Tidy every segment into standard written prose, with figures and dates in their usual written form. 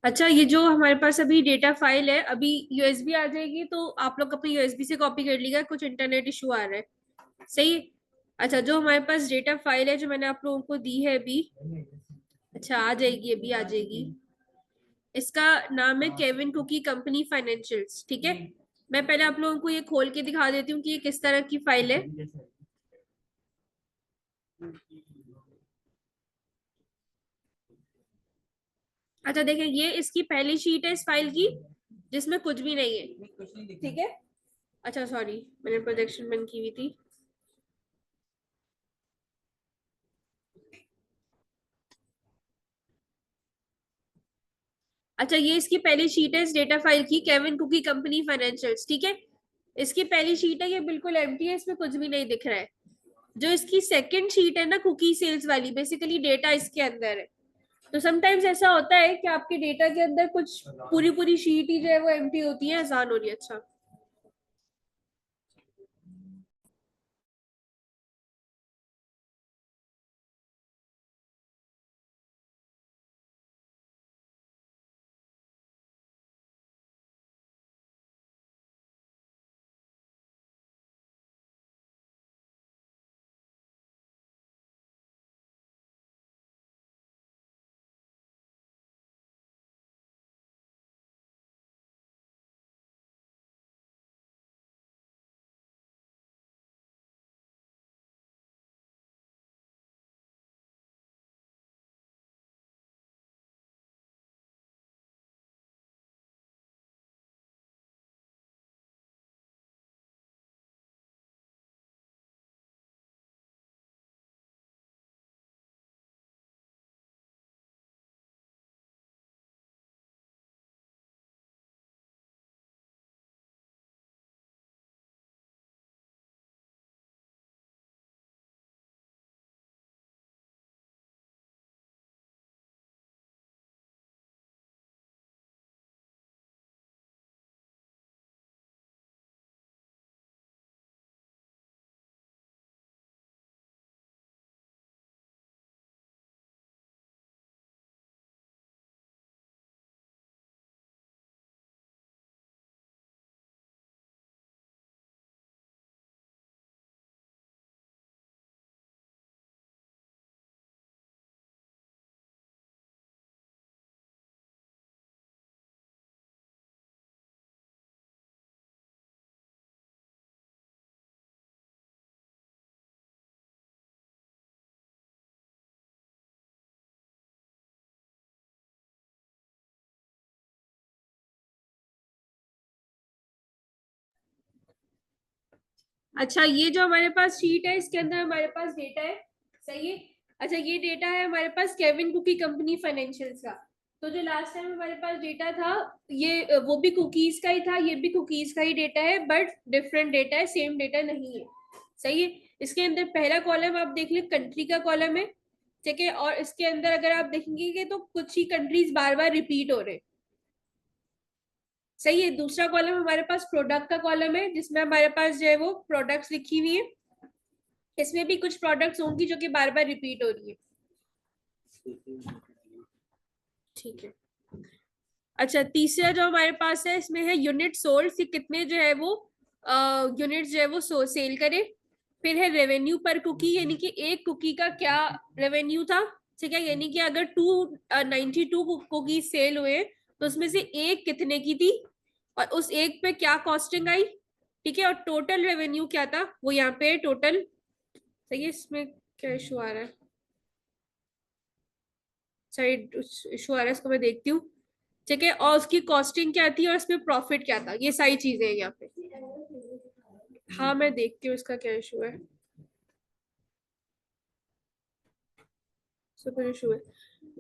अच्छा, ये जो हमारे पास अभी डेटा फाइल है, अभी यूएसबी आ जाएगी तो आप लोग अपनी यूएसबी से कॉपी कर लीजिएगा, कुछ इंटरनेट इशू आ रहा है। सही है। अच्छा, जो हमारे पास डेटा फाइल है जो मैंने आप लोगों को दी है अभी, अच्छा आ जाएगी, अभी आ जाएगी। इसका नाम है केविन कुकी कंपनी फाइनेंशियल्स, ठीक है। मैं पहले आप लोगों को ये खोल के दिखा देती हूँ कि ये किस तरह की फाइल है। अच्छा देखिए, ये इसकी पहली शीट है इस फाइल की, जिसमें कुछ भी नहीं है, ठीक है। अच्छा सॉरी, मैंने प्रोजेक्शन बंद की हुई थी। अच्छा, ये इसकी पहली शीट है इस डेटा फाइल की, केविन कुकी कंपनी फाइनेंशियल्स, ठीक है। इसकी पहली शीट है, ये बिल्कुल एम्प्टी है, इसमें कुछ भी नहीं दिख रहा है। जो इसकी सेकंड शीट है ना, कुकी सेल्स वाली, बेसिकली डेटा इसके अंदर है। तो समटाइम्स ऐसा होता है कि आपके डेटा के अंदर कुछ पूरी पूरी शीट ही जो है वो एम्प्टी होती है, आसान हो रही है। अच्छा, अच्छा ये जो हमारे पास शीट है, इसके अंदर हमारे पास डेटा है, सही है। अच्छा, ये डेटा है हमारे पास केविन कुकी कंपनी फाइनेंशियल्स का। तो जो लास्ट टाइम हमारे पास डेटा था, ये वो भी कुकीज का ही था, ये भी कुकीज का ही डेटा है, बट डिफरेंट डेटा है, सेम डेटा नहीं है। सही है। इसके अंदर पहला कॉलम आप देख ले, कंट्री का कॉलम है, ठीक है। और इसके अंदर अगर आप देखेंगे कि तो कुछ ही कंट्रीज बार बार रिपीट हो रहे हैं। सही है। दूसरा कॉलम हमारे पास प्रोडक्ट का कॉलम है, जिसमें हमारे पास जो है वो प्रोडक्ट्स लिखी हुई है। इसमें भी कुछ प्रोडक्ट्स होंगी जो कि बार बार रिपीट हो रही है, ठीक है। अच्छा, तीसरा जो हमारे पास है, इसमें है यूनिट सोल्ड, कि कितने जो है वो यूनिट जो है वो सेल करे। फिर है रेवेन्यू पर कुकी, यानी कि एक कुकी का क्या रेवेन्यू था, ठीक है। यानी कि अगर 292 कुकी सेल हुए तो उसमें से एक कितने की थी, और उस एक पे क्या कॉस्टिंग आई, ठीक है। और टोटल रेवेन्यू क्या था वो यहाँ पे टोटल। सही है। इसमें क्या इशू आ रहा है, सही इशू आ रहा है, इसको मैं देखती हूँ, ठीक है। और उसकी कॉस्टिंग क्या थी और उसमें प्रॉफिट क्या था, ये सारी चीजें हैं यहाँ पे। हाँ मैं देखती हूँ इसका क्या इशू है, सुपर इशू है।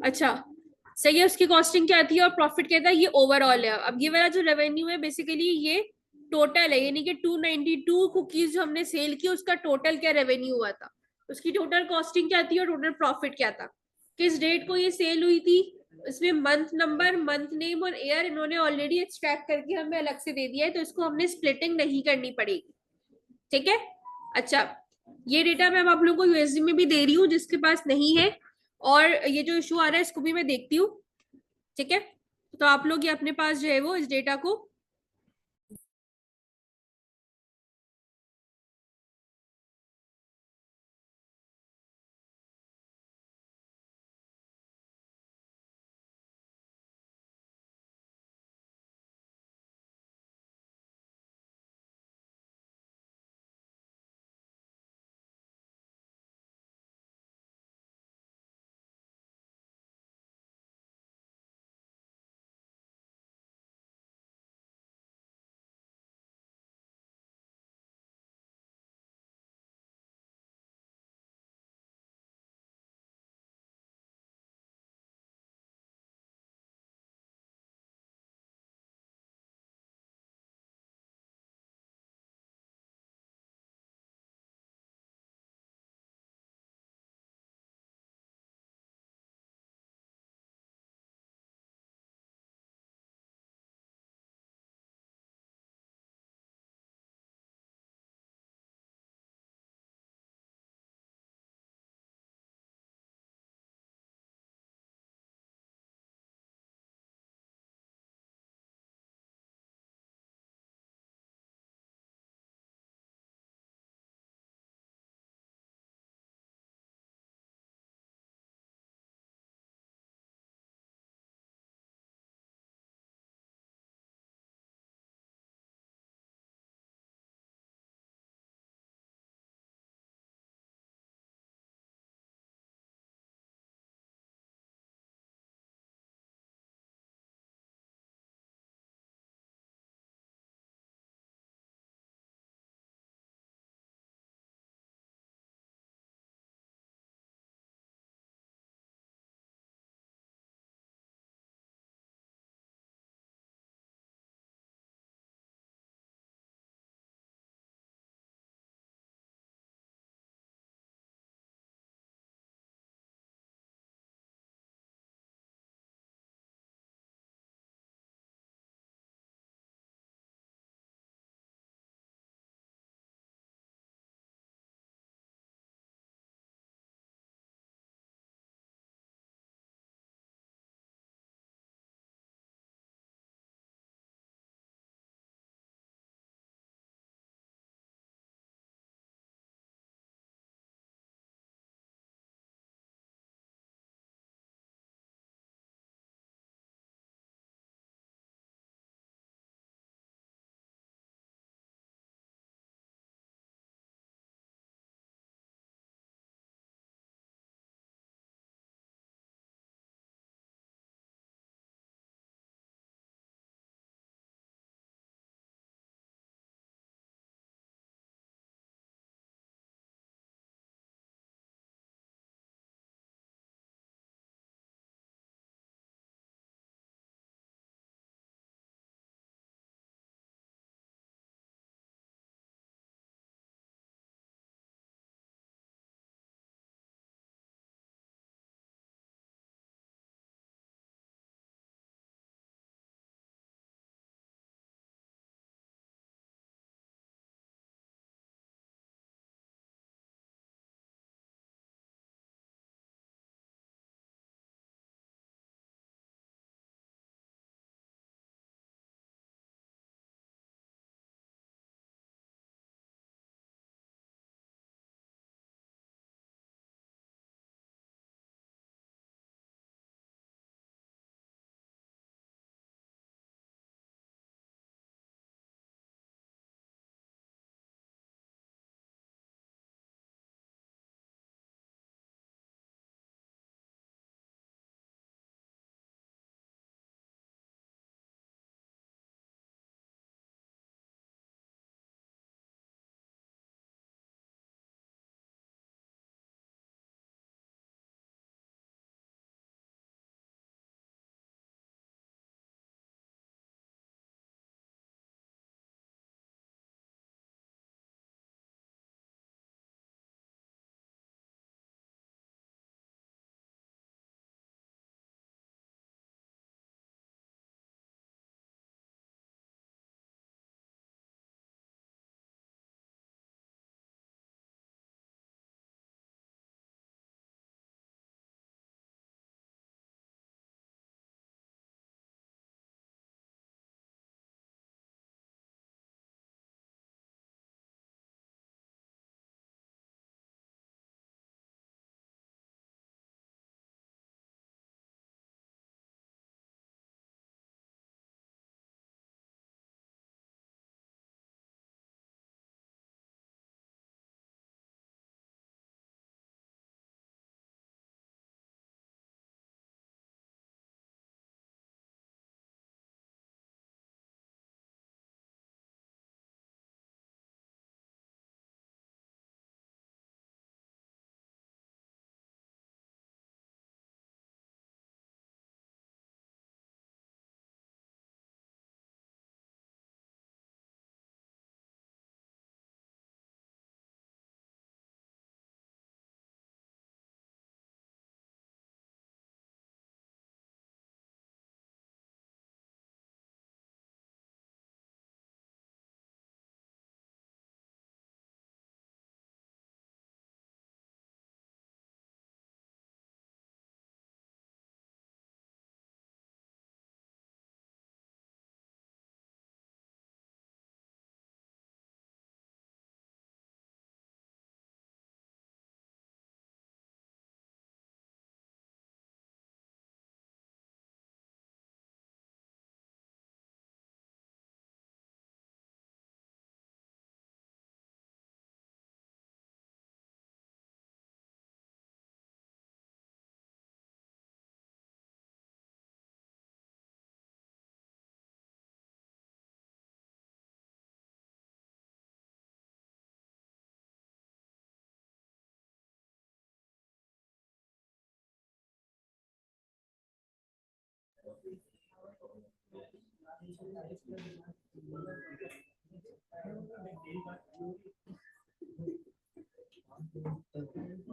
अच्छा, सही है। उसकी कॉस्टिंग क्या थी और प्रॉफिट क्या था, ये ओवरऑल है। अब ये वाला जो रेवेन्यू है, बेसिकली ये टोटल है, यानी कि 292 कुकीज जो हमने सेल की उसका टोटल क्या रेवेन्यू हुआ था। उसकी टोटल कॉस्टिंग क्या थी और टोटल प्रॉफिट क्या था, किस डेट को ये सेल हुई थी, इसमें मंथ नंबर, मंथ नेम और ईयर इन्होंने ऑलरेडी एक्सट्रैक्ट करके हमें अलग से दे दिया है, तो इसको हमने स्प्लिटिंग नहीं करनी पड़ेगी। ठीक है। अच्छा, ये डेटा मैं अब आप लोगों को यूएसडी में भी दे रही हूँ जिसके पास नहीं है, और ये जो इशू आ रहा है इसको भी मैं देखती हूँ। ठीक है, तो आप लोग ये अपने पास जो है वो इस डेटा को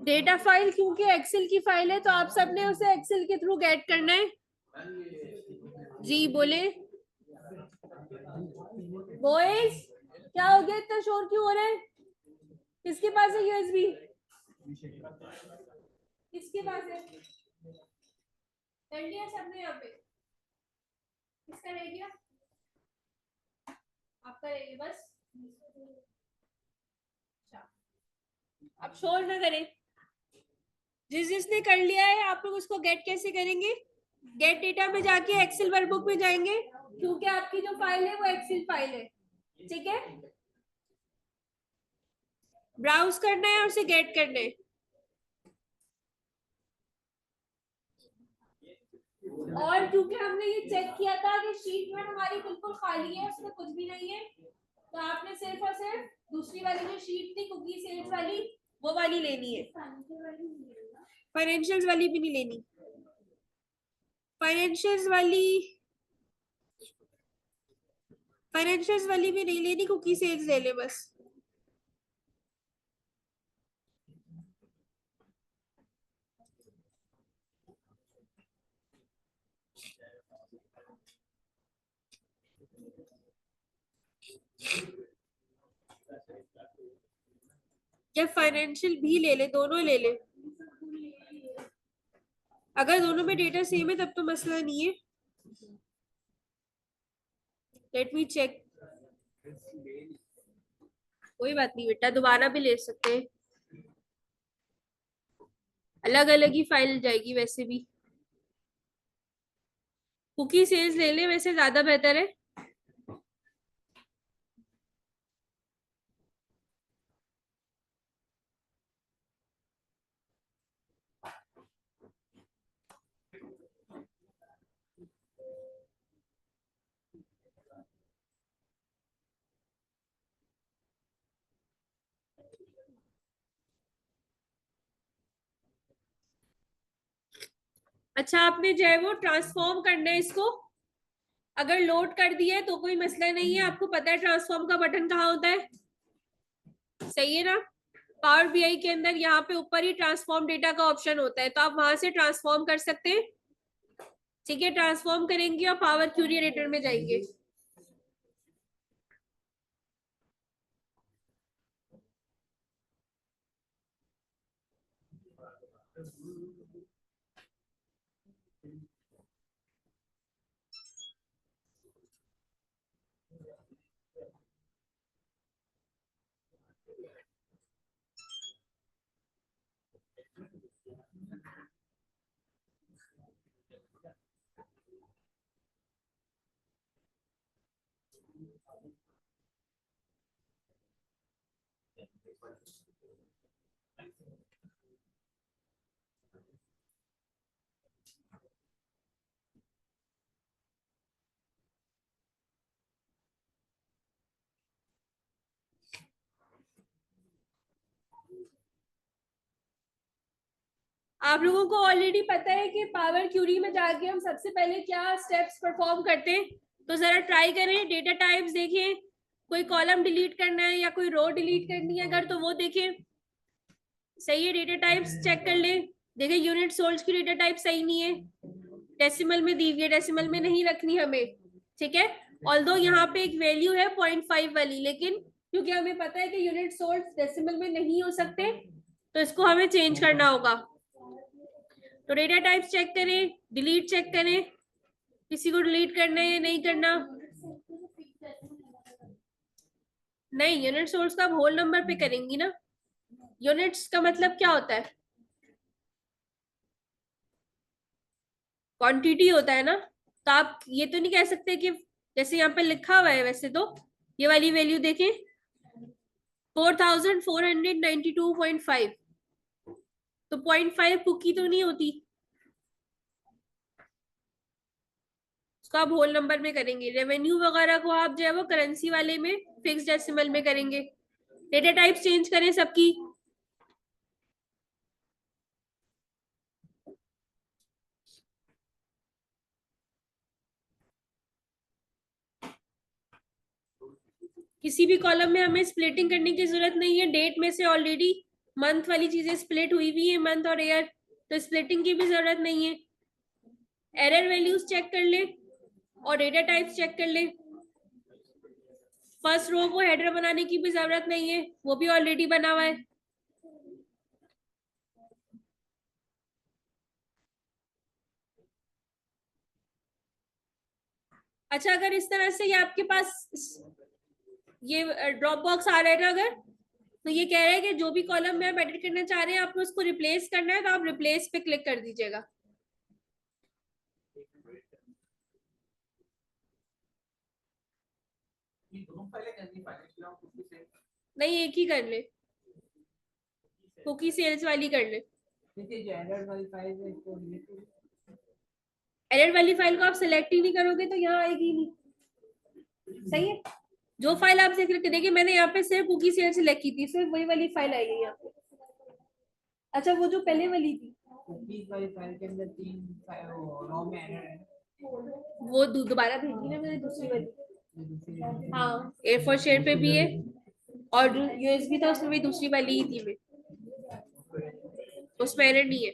डेटा फाइल क्योंकि एक्सेल की फाइल है तो आप सबने उसे एक्सेल के थ्रू गेट करना है। जी बोले। बॉयज क्या हो गया, इतना शोर क्यों हो रहा है? किसके पास है यूएसबी? किसके पास है? कर लिया सबने यहाँ पे? किसका रह गया? आपका रह गया बस। अच्छा, अब शोर ना करें। जिसने कर लिया है आप लोग उसको गेट कैसे करेंगे? गेट डेटा में जाके एक्सेल वर्कबुक में जाएंगे, क्योंकि आपकी जो फाइल है वो एक्सेल फाइल है। ठीक है, ब्राउज करना है और उसे गेट करना है। और क्योंकि हमने ये चेक किया था कि शीट में हमारी बिल्कुल खाली है, उसमें कुछ भी नहीं है, तो आपने सिर्फ और सिर्फ दूसरी वाली जो शीट थी कुकी सेल्स वाली, वो वाली लेनी है। फाइनेंशियल्स वाली भी नहीं लेनी। फाइनेंशियल्स वाली फाइनेंशियल्स वाली भी नहीं लेनी, कुकी सेल्स ले ले बस। या फाइनेंशियल भी ले ले, दोनों ले ले। अगर दोनों में डेटा सेम है तब तो मसला नहीं है। Let me check. कोई बात नहीं बेटा, दोबारा भी ले सकते हैं, अलग अलग ही फाइल जाएगी वैसे भी। कुकी सेल्स ले ले, वैसे ज्यादा बेहतर है। अच्छा, आपने जो है वो ट्रांसफॉर्म करना है इसको। अगर लोड कर दिया है तो कोई मसला नहीं है, आपको पता है ट्रांसफॉर्म का बटन कहाँ होता है, सही है ना? पावर बीआई के अंदर यहाँ पे ऊपर ही ट्रांसफॉर्म डेटा का ऑप्शन होता है, तो आप वहां से ट्रांसफॉर्म कर सकते हैं। ठीक है, ट्रांसफॉर्म करेंगे और पावर क्यूरी एडिटर में जाएंगे। आप लोगों को ऑलरेडी पता है कि पावर क्यूरी में जाके हम सबसे पहले क्या स्टेप्स परफॉर्म करते हैं, तो जरा ट्राई करें, डेटा टाइप्स देखें, कोई कॉलम डिलीट करना है या कोई रो डिलीट करनी है अगर, तो वो देखें। सही है, डेटा टाइप्स चेक कर ले। देखें यूनिट सोल्स की डेटा टाइप सही नहीं है, डेसिमल में दी हुई है, डेसिमल में नहीं रखनी हमें। ठीक है, ऑल्दो यहाँ पे एक वैल्यू है 0.5 वाली, लेकिन क्योंकि हमें पता है कि यूनिट सोल्स डेसिमल में नहीं हो सकते, तो इसको हमें चेंज करना होगा। तो डेटा टाइप्स चेक करें, डिलीट चेक करें, किसी को डिलीट करना है या नहीं करना। नहीं, यूनिट सोर्स का आप होल नंबर पे करेंगी ना। यूनिट्स का मतलब क्या होता है? क्वांटिटी होता है ना। तो आप ये तो नहीं कह सकते कि जैसे यहाँ पे लिखा हुआ है, वैसे तो ये वाली वैल्यू देखें 4492.5, तो 0.5 कुकी तो नहीं होती, उसको आप होल नंबर में करेंगे। रेवेन्यू वगैरह को आप जो है वो करेंसी वाले में फिक्स डेसिमल में करेंगे। डेटा टाइप्स चेंज करें सबकी। किसी भी कॉलम में हमें स्प्लिटिंग करने की जरूरत नहीं है, डेट में से ऑलरेडी मंथ वाली चीजें स्प्लिट हुई हुई है, मंथ और ईयर, तो स्प्लिटिंग की भी जरूरत नहीं है। एरर वैल्यूज चेक कर ले और डेटा टाइप्स चेक कर ले। फर्स्ट रो को हेडर बनाने की भी जरूरत नहीं है, वो भी ऑलरेडी बना हुआ है। अच्छा, अगर इस तरह से ये आपके पास ये ड्रॉप बॉक्स आ रहा है ना, अगर तो ये कह रहा है कि जो भी कॉलम में आप एडिट करना चाह रहे हैं आपको उसको रिप्लेस करना है, तो आप रिप्लेस पे क्लिक कर दीजिएगा। नहीं, एक ही कर ले, कुकी सेल्स वाली कर ले। एरर वाली फाइल को आप सिलेक्ट ही नहीं करोगे तो यहाँ आएगी नहीं, सही है। जो फाइल आप सिलेक्ट देखिए, मैंने यहाँ पे सिर्फ कुकी सेल सिलेक्ट की थी, सिर्फ वही वाली फाइल आएगी यहाँ पे। अच्छा, वो जो पहले वाली थी कुकीज वाली फाइल के अंदर 3 रो में एरर है, वो दोबारा भेजी ना मैंने दूसरी वाली। हाँ, A4 शेयर पे भी है और यूएसबी था उसमें भी दूसरी वाली ही थी मैं, उसमें एरर नहीं है।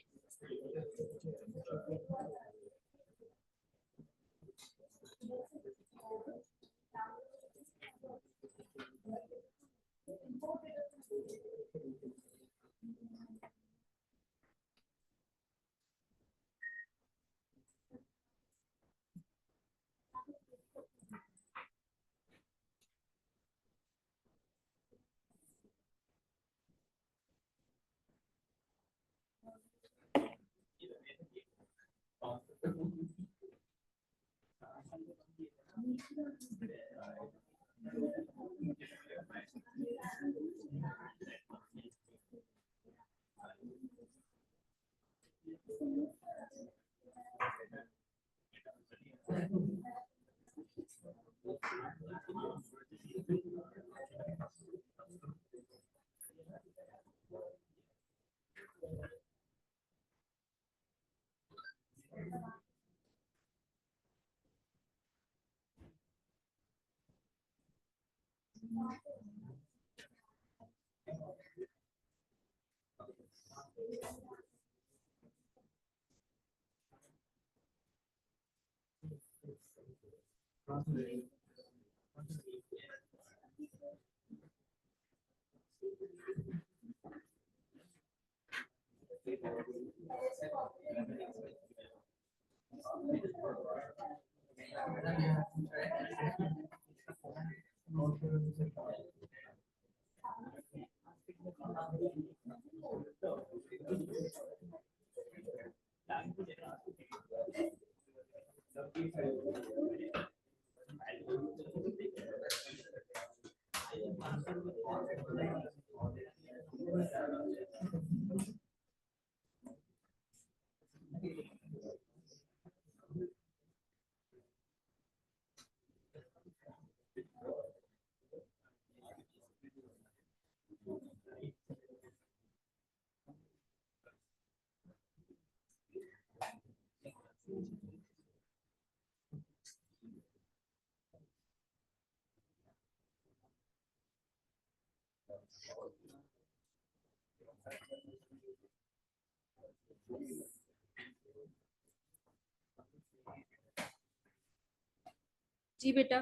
जी बेटा।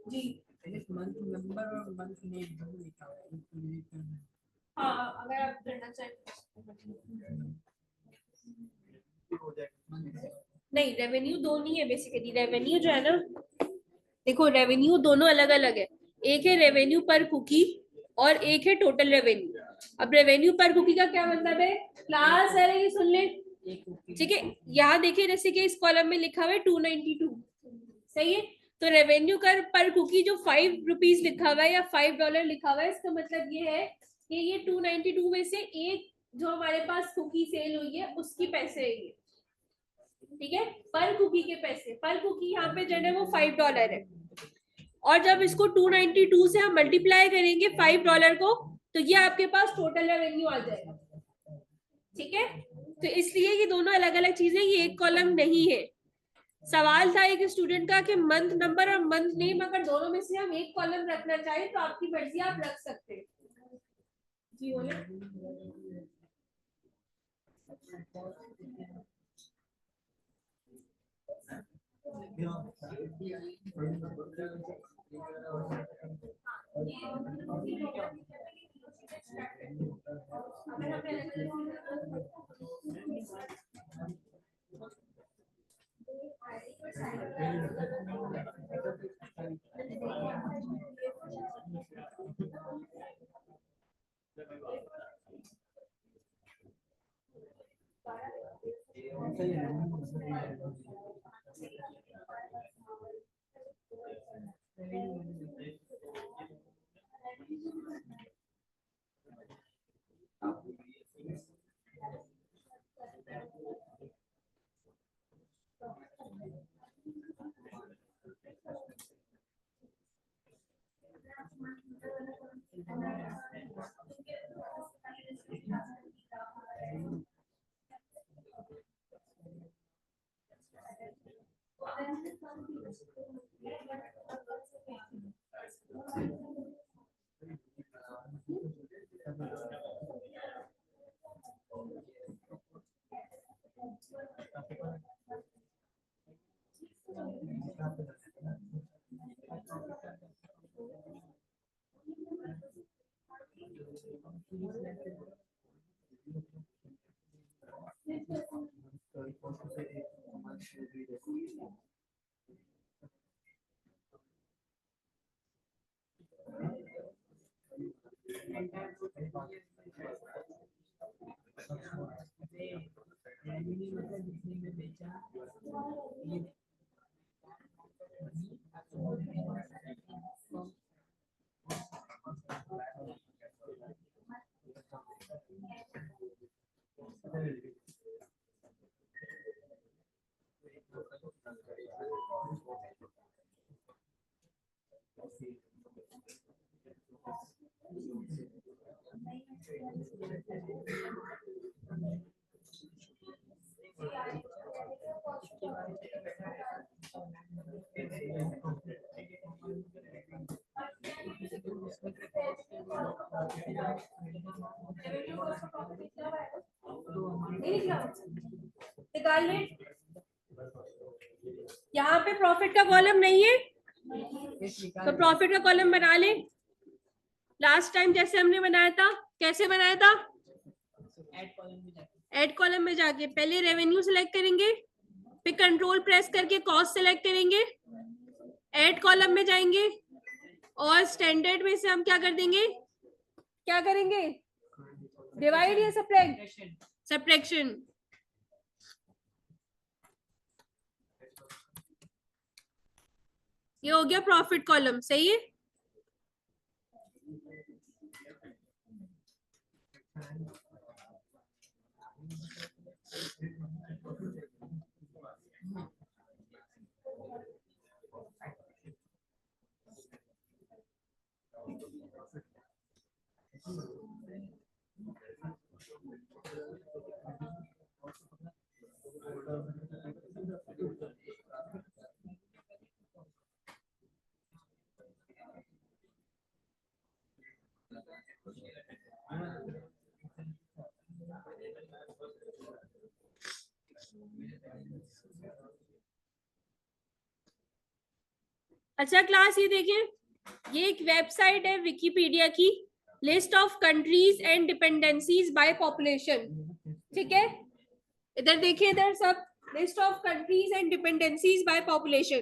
जी मंथ नंबर और मंथ नेम दोनों लिखा हुआ है। हाँ, अगर आप करना चाहें। नहीं, रेवेन्यू दो नहीं है बेसिकली। रेवेन्यू जो है ना, देखो रेवेन्यू दोनों अलग अलग है। एक है रेवेन्यू पर कुकी और एक है टोटल रेवेन्यू। अब रेवेन्यू पर कुकी का क्या मतलब है क्लास, अरे ये सुन ले, ठीक है। यहाँ देखिए जैसे कि इस कॉलम में लिखा हुआ है 292, सही है। तो रेवेन्यू कर पर कुकी जो 5 रुपीज लिखा हुआ है या $5 लिखा हुआ है, इसका मतलब ये है कि ये 292 में से एक जो हमारे पास कुकी सेल हुई है उसकी पैसे है ये, ठीक है। पर कुकी के पैसे, पर कुकी यहाँ पे जो है वो $5 है। और जब इसको 292 से हम मल्टीप्लाई करेंगे $5 को, तो ये आपके पास टोटल रेवेन्यू आ जाएगा, ठीक है। तो इसलिए ये दोनों अलग अलग चीजें, ये एक कॉलम नहीं है। सवाल था एक स्टूडेंट का कि मंथ नंबर और मंथ नेम अगर दोनों में से हम एक कॉलम रखना चाहें तो आपकी मर्जी, आप रख सकते हैं। जी बोले। निकाल ले, यहाँ पे प्रॉफिट का कॉलम नहीं है तो प्रॉफिट का कॉलम बना ले। लास्ट टाइम जैसे हमने बनाया था, कैसे बनाया था, ऐड कॉलम में जाके पहले रेवेन्यू सिलेक्ट करेंगे, फिर कंट्रोल प्रेस करके कॉस्ट सिलेक्ट करेंगे, ऐड कॉलम में जाएंगे और स्टैंडर्ड में से हम क्या कर देंगे, क्या करेंगे, डिवाइड या सब्ट्रैक्ट, सब्ट्रैक्शन। ये हो गया प्रॉफिट कॉलम, सही है। अच्छा क्लास, ये देखिए, ये एक वेबसाइट है विकिपीडिया की, list of countries and dependencies by population, ठीक है। इधर देखिए, इधर सब list of countries and dependencies by population.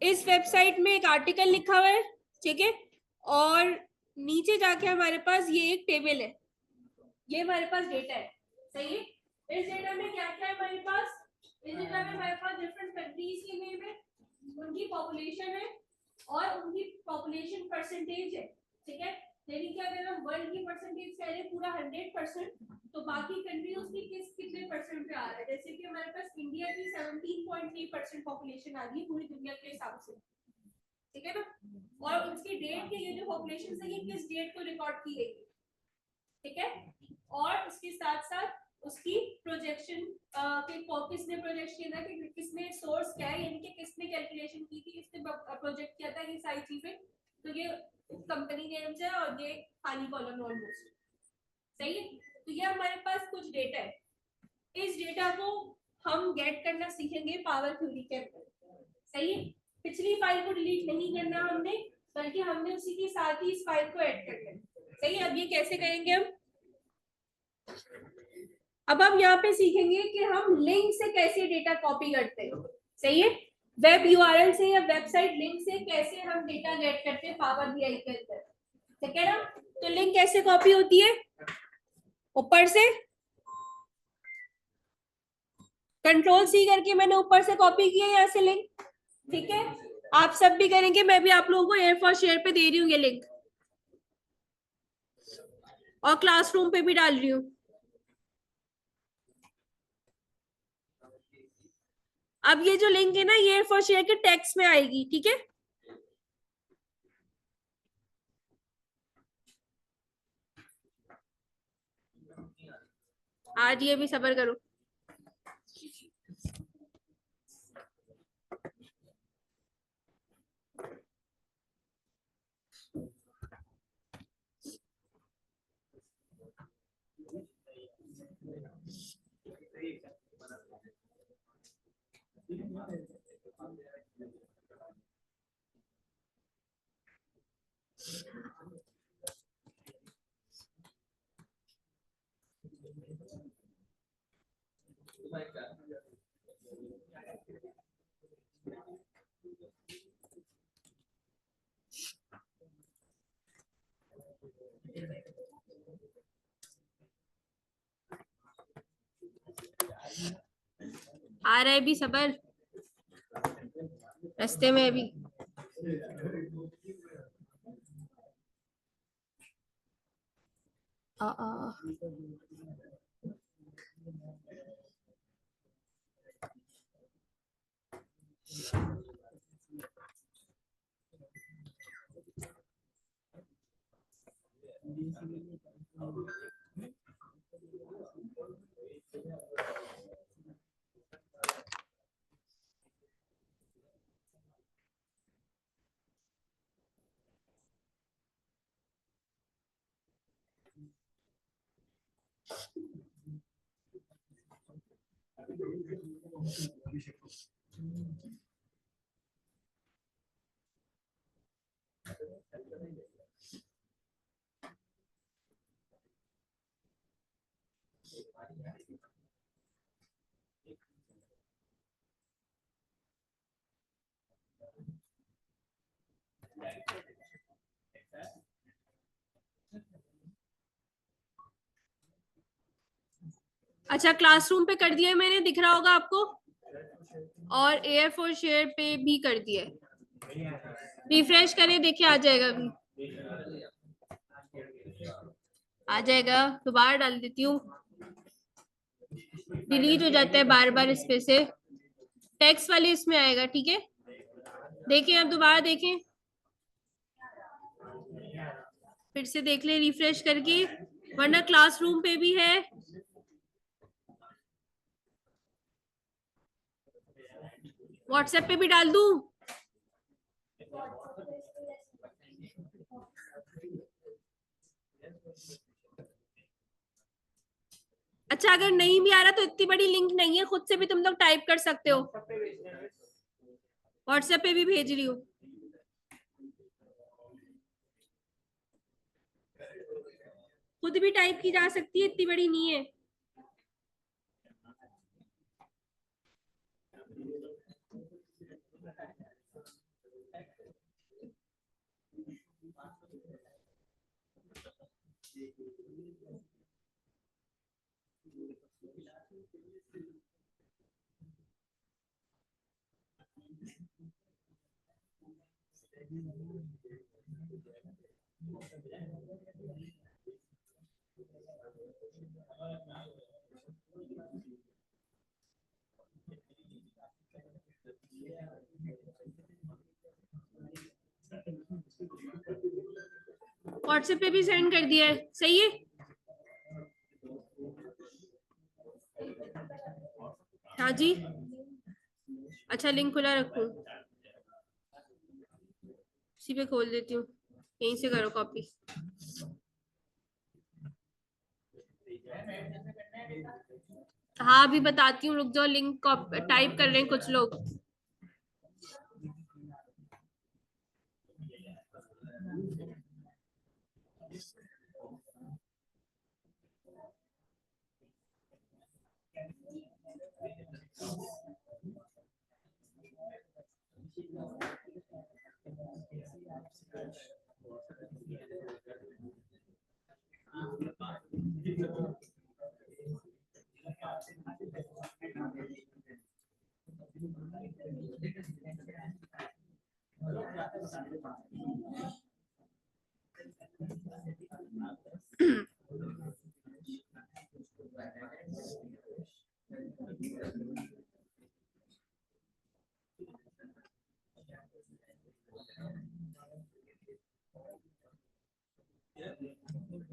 इस वेबसाइट में एक आर्टिकल लिखा हुआ है, ठीक है। और नीचे जाके हमारे पास ये एक टेबल है, ये हमारे पास डेटा है, सही है। इस डेटा में क्या क्या है हमारे पास, इस डेटा में हमारे पास डिफरेंट कंट्रीज के नेम है, उनकी पॉपुलेशन है और उनकी पॉपुलेशन परसेंटेज है, ठीक है। यानी कि अगर हम वर्ल्ड की परसेंटेज कह रहे हैं पूरा 100%, तो बाकी कंट्री उसकी कितने परसेंट पे आ रहा है। जैसे कि हमारे पास इंडिया की 17.3% पॉपुलेशन आ रही है पूरी दुनिया के हिसाब से, ठीक है ना। और उसकी डेट के ये जो पॉपुलेशन है ये किस डेट को रिकॉर्ड की गई, ठीक है। और उसके साथ साथ उसकी प्रोजेक्शन किसने प्रोजेक्ट किया था, कि किसने सोर्स क्या है, यानी कि किसने कैलकुलेशन की थी, किसने प्रोजेक्ट किया था, ये सारी चीजें। तो ये कंपनी नेम्स है और ये खाली कॉलम ऑलमोस्ट, सही है। तो ये हमारे पास कुछ डेटा है, इस डेटा को हम गेट करना सीखेंगे पावर थ्योरी के अंदर, सही है। पिछली फाइल को डिलीट नहीं करना हमने, बल्कि हमने उसी के साथ ही इस फाइल को ऐड करना है, सही है। अब ये कैसे करेंगे हम, अब हम यहाँ पे सीखेंगे कि हम लिंक से कैसे डेटा कॉपी करते हैं, सही है। वेब यूआरएल से या वेबसाइट लिंक से कैसे हम डेटा गेट करते हैं पावर बीआई के अंदर, ठीक है ना। तो लिंक कैसे कॉपी होती है, ऊपर से कंट्रोल सी करके मैंने ऊपर से कॉपी किया यहाँ से लिंक, ठीक है। आप सब भी करेंगे, मैं भी आप लोगों को एयर फॉर शेयर पे दे रही हूँ ये लिंक, और क्लासरूम पे भी डाल रही हूँ। अब ये जो लिंक है ना, ये एयर फॉर शेयर के टेक्स्ट में आएगी, ठीक है। आज ये भी सबर करो। आ रहा है भी सबर, रास्ते में अभी। आ, आ, अच्छा, क्लासरूम पे कर दिया है मैंने, दिख रहा होगा आपको, और एयर फॉर शेयर पे भी कर दिया है। रिफ्रेश करें, देखिए आ जाएगा अभी, आ जाएगा। दोबारा डाल देती हूँ, डिलीट हो जाता है बार बार इस पे से, टेक्स्ट वाले इसमें आएगा, ठीक है। देखें, अब दोबारा देखें, फिर से देख ले रिफ्रेश करके, वरना क्लासरूम पे भी है। व्हाट्सएप पे भी डाल दूं। अच्छा, अगर नहीं भी आ रहा तो इतनी बड़ी लिंक नहीं है, खुद से भी तुम लोग टाइप कर सकते हो। व्हाट्सएप पे भी भेज रही हूँ। खुद भी टाइप की जा सकती है, इतनी बड़ी नहीं है। व्हाट्सएप पे भी सेंड कर दिया है, सही है। हाँ जी, अच्छा लिंक खुला रखूं, इसी पे खोल देती हूँ, यहीं से करो कॉपी। हाँ अभी बताती हूँ, रुक जाओ, लिंक टाइप कर रहे हैं कुछ लोग।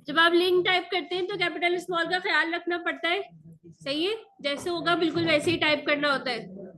जब आप लिंक टाइप करते हैं तो कैपिटल स्मॉल का ख्याल रखना पड़ता है, सही है, जैसे होगा बिल्कुल वैसे ही टाइप करना होता है।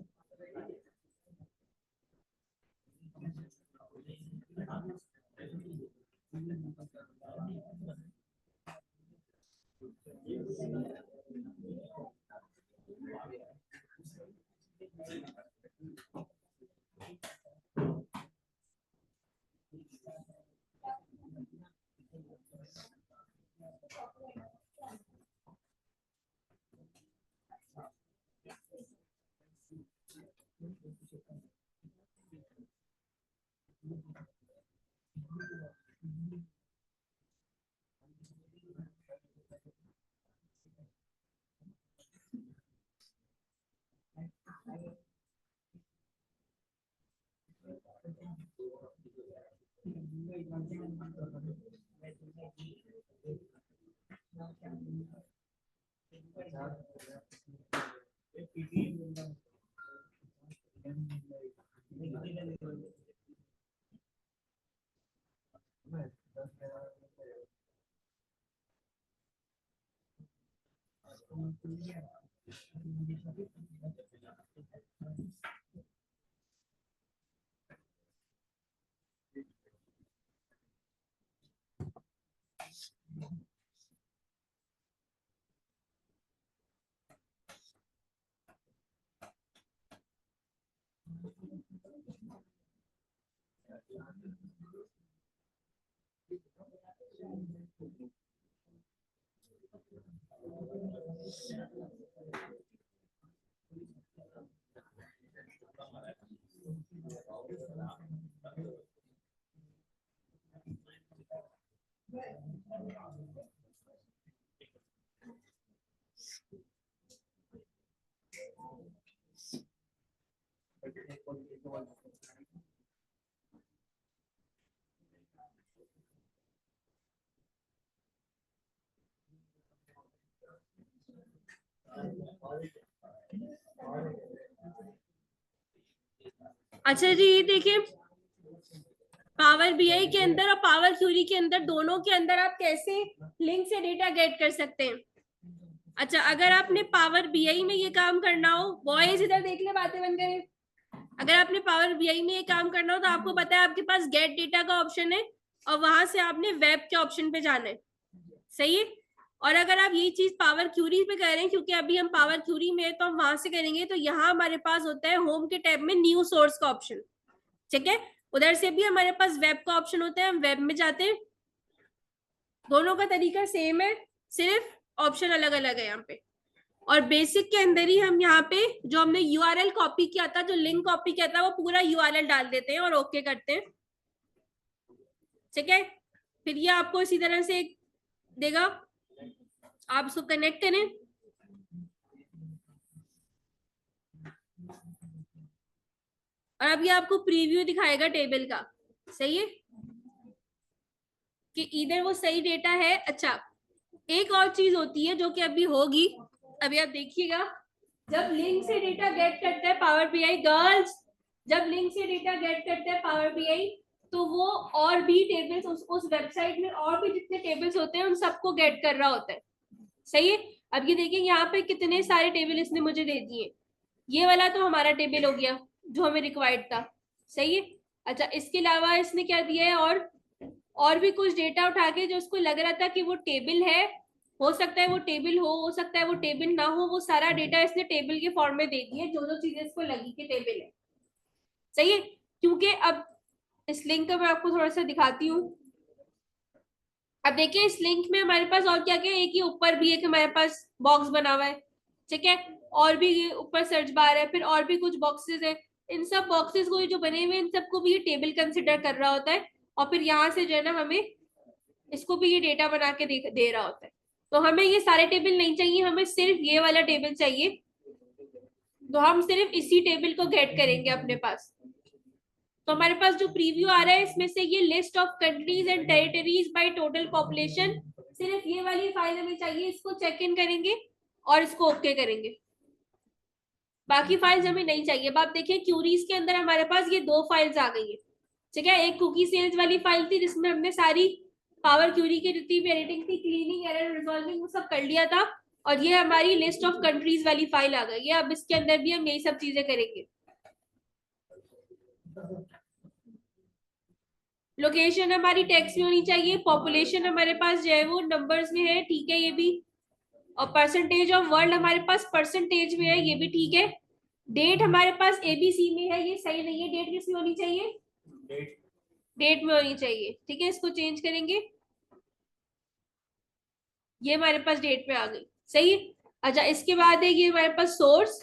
अच्छा जी, ये देखिए, पावर बीआई के अंदर और पावर क्यूरी के अंदर, दोनों के अंदर आप कैसे लिंक से डेटा गेट कर सकते हैं। अच्छा, अगर आपने पावर बीआई में ये काम करना हो, बॉयज इधर देख ले, बातें बंद करें। अगर आपने पावर बीआई में ये काम करना हो तो आपको पता है आपके पास गेट डेटा का ऑप्शन है और वहां से आपने वेब के ऑप्शन पे जाना है, सही है। और अगर आप ये चीज पावर क्यूरी पे कर रहे हैं, क्योंकि अभी हम पावर क्यूरी में है तो हम वहां से करेंगे, तो यहाँ हमारे पास होता है होम के टैब में न्यू सोर्स का ऑप्शन, ठीक है। उधर से भी हमारे पास वेब का ऑप्शन होता है, हम वेब में जाते हैं। दोनों का तरीका सेम है, सिर्फ ऑप्शन अलग अलग है यहाँ पे। और बेसिक के अंदर ही हम यहाँ पे जो हमने यूआरएल कॉपी किया था, जो लिंक कॉपी किया था, वो पूरा यूआरएल डाल देते हैं और ओके करते हैं, ठीक है। फिर ये आपको इसी तरह से देगा, आप इसको कनेक्ट करें। और अब ये आपको प्रीव्यू दिखाएगा टेबल का, सही है कि इधर वो सही डेटा है। अच्छा, एक और चीज होती है जो कि अभी होगी, अभी आप देखिएगा, जब लिंक से डेटा गेट करता है पावर बीआई गर्ल्स, जब लिंक से डेटा गेट करता है पावर बीआई, तो वो और भी टेबल्स उस वेबसाइट में और भी जितने टेबल्स होते हैं उन सबको गेट कर रहा होता है, सही है। अब ये देखिए यहाँ पे कितने सारे टेबल इसने मुझे दे दिए, ये वाला तो हमारा टेबल हो गया जो हमें रिक्वायर्ड था, सही है। अच्छा, इसके अलावा इसने क्या दिया है, और भी कुछ डेटा उठा के जो उसको लग रहा था कि वो टेबल है, हो सकता है वो टेबल हो सकता है वो टेबल ना हो, वो सारा डेटा इसने टेबल के फॉर्म में दे दिया, जो जो चीजें इसको लगी कि टेबल है, सही है। क्योंकि अब इस लिंक का मैं आपको थोड़ा सा दिखाती हूँ। अब देखिए इस लिंक में हमारे पास और क्या क्या है, एक ही ऊपर भी एक हमारे पास बॉक्स बना हुआ है, ठीक है, और भी ऊपर सर्च बार है, फिर और भी कुछ बॉक्सेस है। इन सब बॉक्सेस को जो बने हुए इन सबको भी ये टेबल कंसिडर कर रहा होता है, और फिर यहाँ से जो है ना हमें इसको भी ये डेटा बना के दे रहा होता है। तो हमें ये सारे टेबल नहीं चाहिए, हमें सिर्फ ये वाला टेबल चाहिए, तो हम सिर्फ इसी टेबल को गेट करेंगे अपने पास। तो हमारे पास जो प्रीव्यू आ रहा है इसमें से ये list of countries and territories by total population, सिर्फ ये वाली फाइल हमें चाहिए, इसको चेक इन करेंगे और इसको ओके करेंगे, बाकी फाइल्स हमें नहीं चाहिए। अब आप देखिए क्यूरीज के अंदर हमारे पास ये दो फाइल्स आ गई है, ठीक है। एक कुकी सेल्स वाली फाइल थी जिसमें हमने सारी पावर क्यूरी की जितनी भी एडिटिंग थी, क्लीनिंग, एरर रिजॉल्विंग, वो सब कर लिया था। और ये हमारी लिस्ट ऑफ कंट्रीज वाली फाइल आ गई है, अब इसके अंदर भी हम यही सब चीजें करेंगे। लोकेशन हमारी टेक्स्ट में होनी चाहिए, पॉपुलेशन हमारे पास जो है वो नंबर्स में है, ठीक है ये भी। और परसेंटेज ऑफ वर्ल्ड हमारे पास परसेंटेज में है, ये भी ठीक है। डेट हमारे पास एबीसी में है, ये सही नहीं है, डेट किसमें होनी चाहिए, डेट में होनी चाहिए, ठीक है, इसको चेंज करेंगे। ये हमारे पास डेट में आ गई, सही है। अच्छा, इसके बाद है ये हमारे पास सोर्स,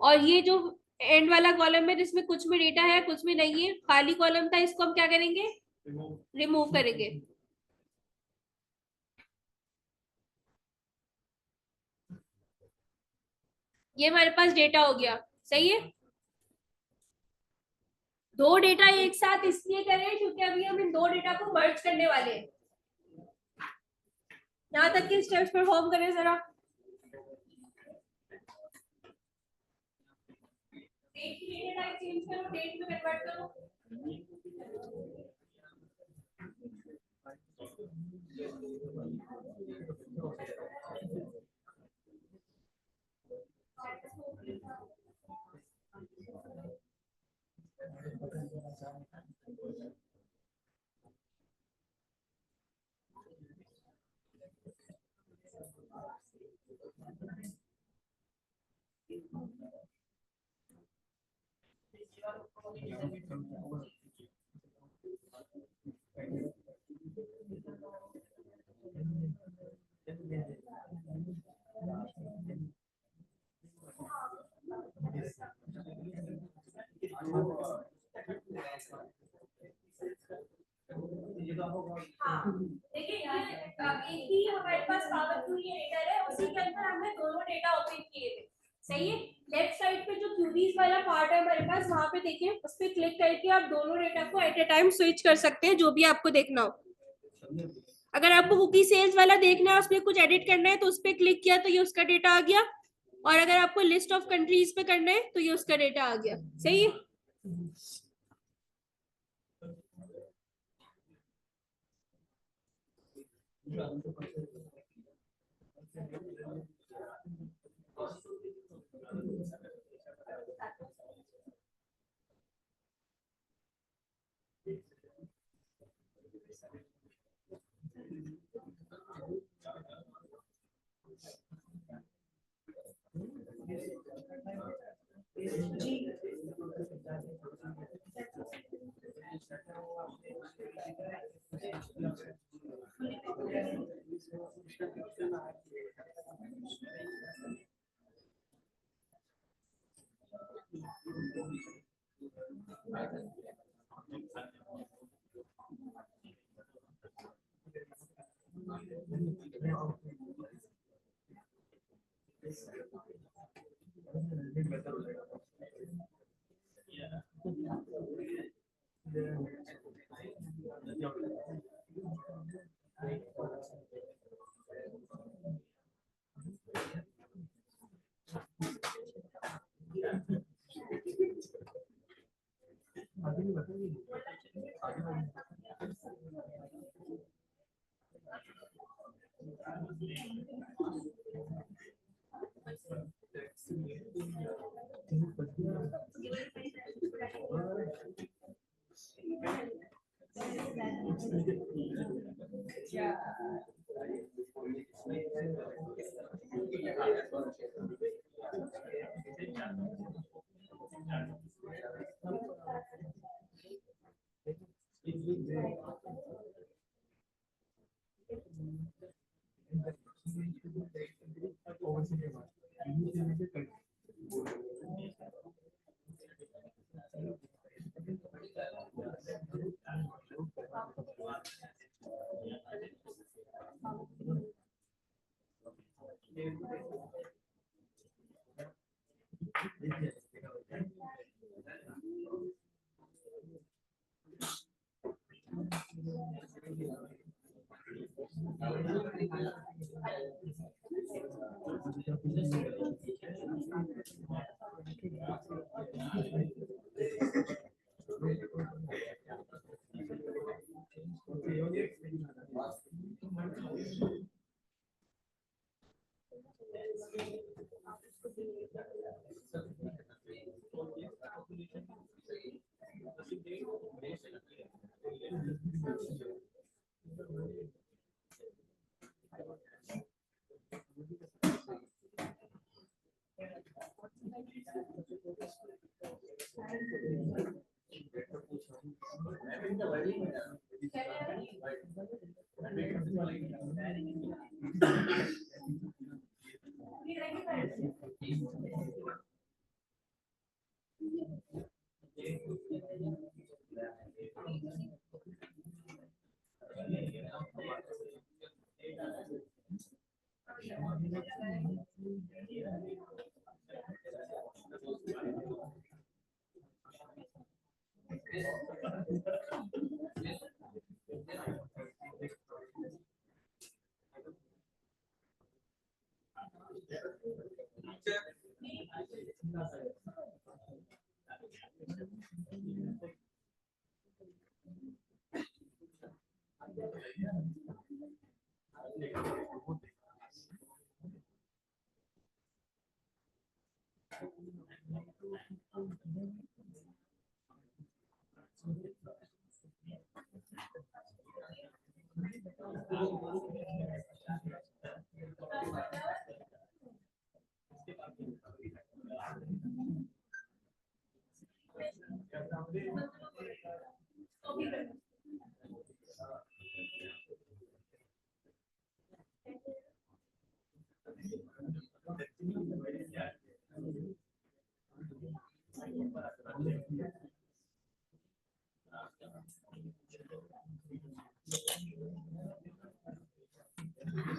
और ये जो एंड वाला कॉलम है जिसमें कुछ में डेटा है कुछ में नहीं है, खाली कॉलम था, इसको हम क्या करेंगे, रिमूव करेंगे। ये हमारे पास डेटा हो गया, सही है। दो डेटा एक साथ इसलिए करें क्योंकि अभी हम इन दो डेटा को मर्ज करने वाले हैं। यहाँ तक के स्टेप्स परफॉर्म करें जरा। डेट की डेटा टाइप चेंज करो, डेट में कन्वर्ट करो। हाँ, देखिए एक ही हमारे पास पावर क्यूरी एडिटर है, उसी के अंदर हमने दोनों डेटा ओपन किए थे, सही है। लेफ्ट साइड पे जो क्यूरीज वाला पार्ट है हमारे पास, वहां पे देखिए उस पर क्लिक करके आप दोनों डेटा को एट ए टाइम स्विच कर सकते हैं, जो भी आपको देखना हो। अगर आपको कुकी सेल्स वाला देखना है, उसमें कुछ एडिट करना है, तो उस पर क्लिक किया तो ये उसका डेटा आ गया, और अगर आपको लिस्ट ऑफ कंट्रीज पे करना है तो ये उसका डेटा आ गया, सही है।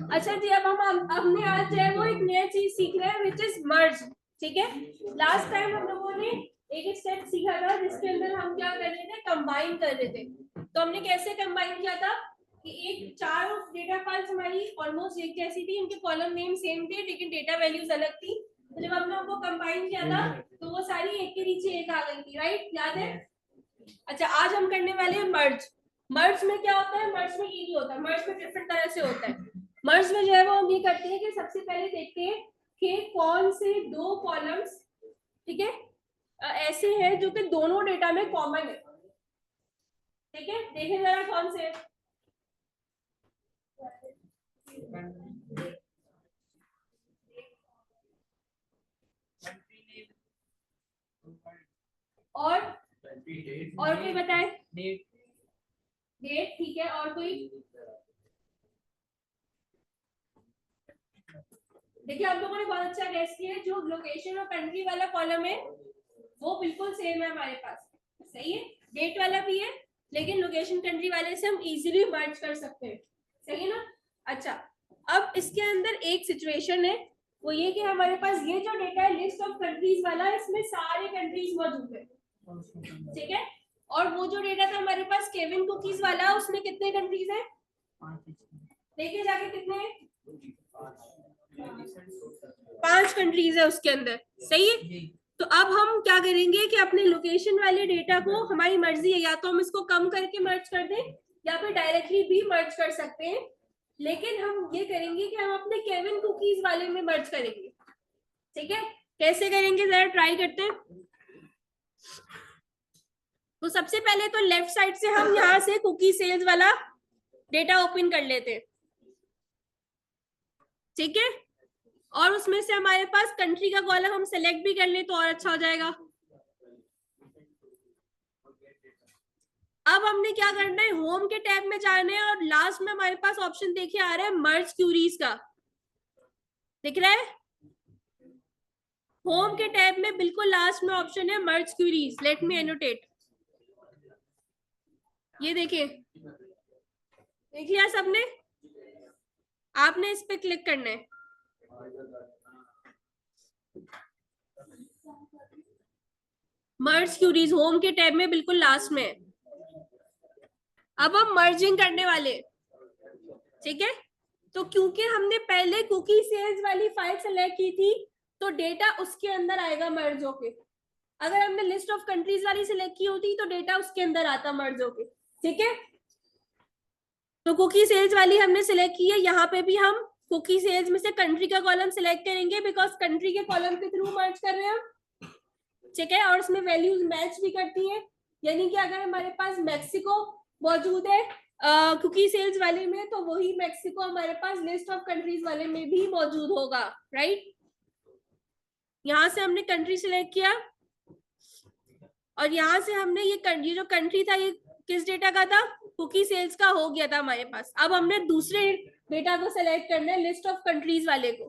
अच्छा जी, अब हमने आज जो है वो एक नया चीज सीख रहे हैं विच इज मर्ज। ठीक है, लास्ट टाइम हम लोगों ने एक स्टेप सीखा था जिसके अंदर हम क्या कर रहे थे, कंबाइन कर रहे थे। तो हमने कैसे कंबाइन किया था कि एक चार डेटा फाइल्स हमारी ऑलमोस्ट एक जैसी थी, उनके कॉलम नेम सेम थे लेकिन डेटा वैल्यूज अलग थी। तो जब हमने उनको कंबाइन किया था तो वो सारी एक के नीचे एक आ गई थी, राइट, याद है? अच्छा, आज हम करने वाले हैं मर्ज। मर्ज में क्या होता है, मर्ज में ये नहीं होता, मर्ज में डिफरेंट तरह से होता है। मर्ज में जो है वो हम ये करते हैं कि सबसे पहले देखते हैं कि कौन से दो कॉलम्स, ठीक है, ऐसे हैं जो कि दोनों डेटा में कॉमन है। ठीक है, देखें जरा कौन से। और कोई बताए? डेट, ठीक है, और कोई? देखिए आप लोगों ने बहुत अच्छा गेस किया है, जो लोकेशन और कंट्री वाला कॉलम है वो बिल्कुल सेम है हमारे पास, सही है। डेट वाला भी है लेकिन लोकेशन कंट्री वाले से हम इजीली मर्ज कर सकते हैं, सही है ना। अच्छा, अब इसके अंदर एक सिचुएशन है, वो ये कि हमारे पास ये जो डेटा है लिस्ट ऑफ कंट्रीज वाला, इसमें सारे कंट्रीज मौजूद है, ठीक है। और वो जो डेटा था हमारे पास केविन कुकीज वाला, उसमें कितने कंट्रीज है, देखिए जाके कितने हैं, 5 कंट्रीज है उसके अंदर, सही है। तो अब हम क्या करेंगे कि अपने लोकेशन वाले डेटा को, हमारी मर्जी है, या तो हम इसको कम करके मर्ज कर दें या फिर डायरेक्टली भी मर्ज कर सकते हैं, लेकिन हम ये करेंगे कि हम अपने केविन कुकीज वाले में मर्ज करेंगे, ठीक है। कैसे करेंगे जरा ट्राई करते हैं। तो सबसे पहले तो लेफ्ट साइड से हम यहाँ से कुकी सेल्स वाला डेटा ओपन कर लेते हैं, ठीक है। और उसमें से हमारे पास कंट्री का कॉलम हम सेलेक्ट भी कर ले तो और अच्छा हो जाएगा। अब हमने क्या करना है, होम के टैब में जाना है और लास्ट में हमारे पास ऑप्शन देखिए आ रहा है मर्ज क्यूरीज का, दिख रहा है। होम के टैब में बिल्कुल लास्ट में ऑप्शन है मर्ज क्यूरीज। लेट मी एनोटेट, ये देखिए, देख लिया सबने, आपने इस पे क्लिक करना है। मर्ज क्यूरीज होम के टैब में बिल्कुल लास्ट में है। अब हम मर्जिंग करने वाले, ठीक है। तो क्योंकि हमने पहले कुकी सेल्स वाली फाइल सेलेक्ट की थी तो डेटा उसके अंदर आएगा मर्ज होके। अगर हमने लिस्ट ऑफ कंट्रीज वाली सिलेक्ट की होती तो डेटा उसके अंदर आता मर्ज होके, ठीक है। तो कुकी सेल्स वाली हमने सिलेक्ट की है, यहाँ पे भी हम कुकी सेल्स में से कंट्री का कॉलम सिलेक्ट करेंगे बिकॉज कंट्री के कॉलम के थ्रू मर्ज कर रहे हैं हम, ठीक है। और उसमें वैल्यूज मैच भी करती है, यानी कि अगर हमारे पास मैक्सिको मौजूद है कुकी सेल्स वाले में, तो वही मैक्सिको हमारे पास लिस्ट ऑफ कंट्रीज वाले में भी मौजूद होगा, राइट। यहाँ से हमने कंट्री सिलेक्ट किया और यहाँ से हमने ये जो कंट्री था ये किस डेटा का था, कुकी सेल्स का हो गया था हमारे पास। अब हमने दूसरे डेटा को सिलेक्ट करना है लिस्ट ऑफ कंट्रीज वाले को,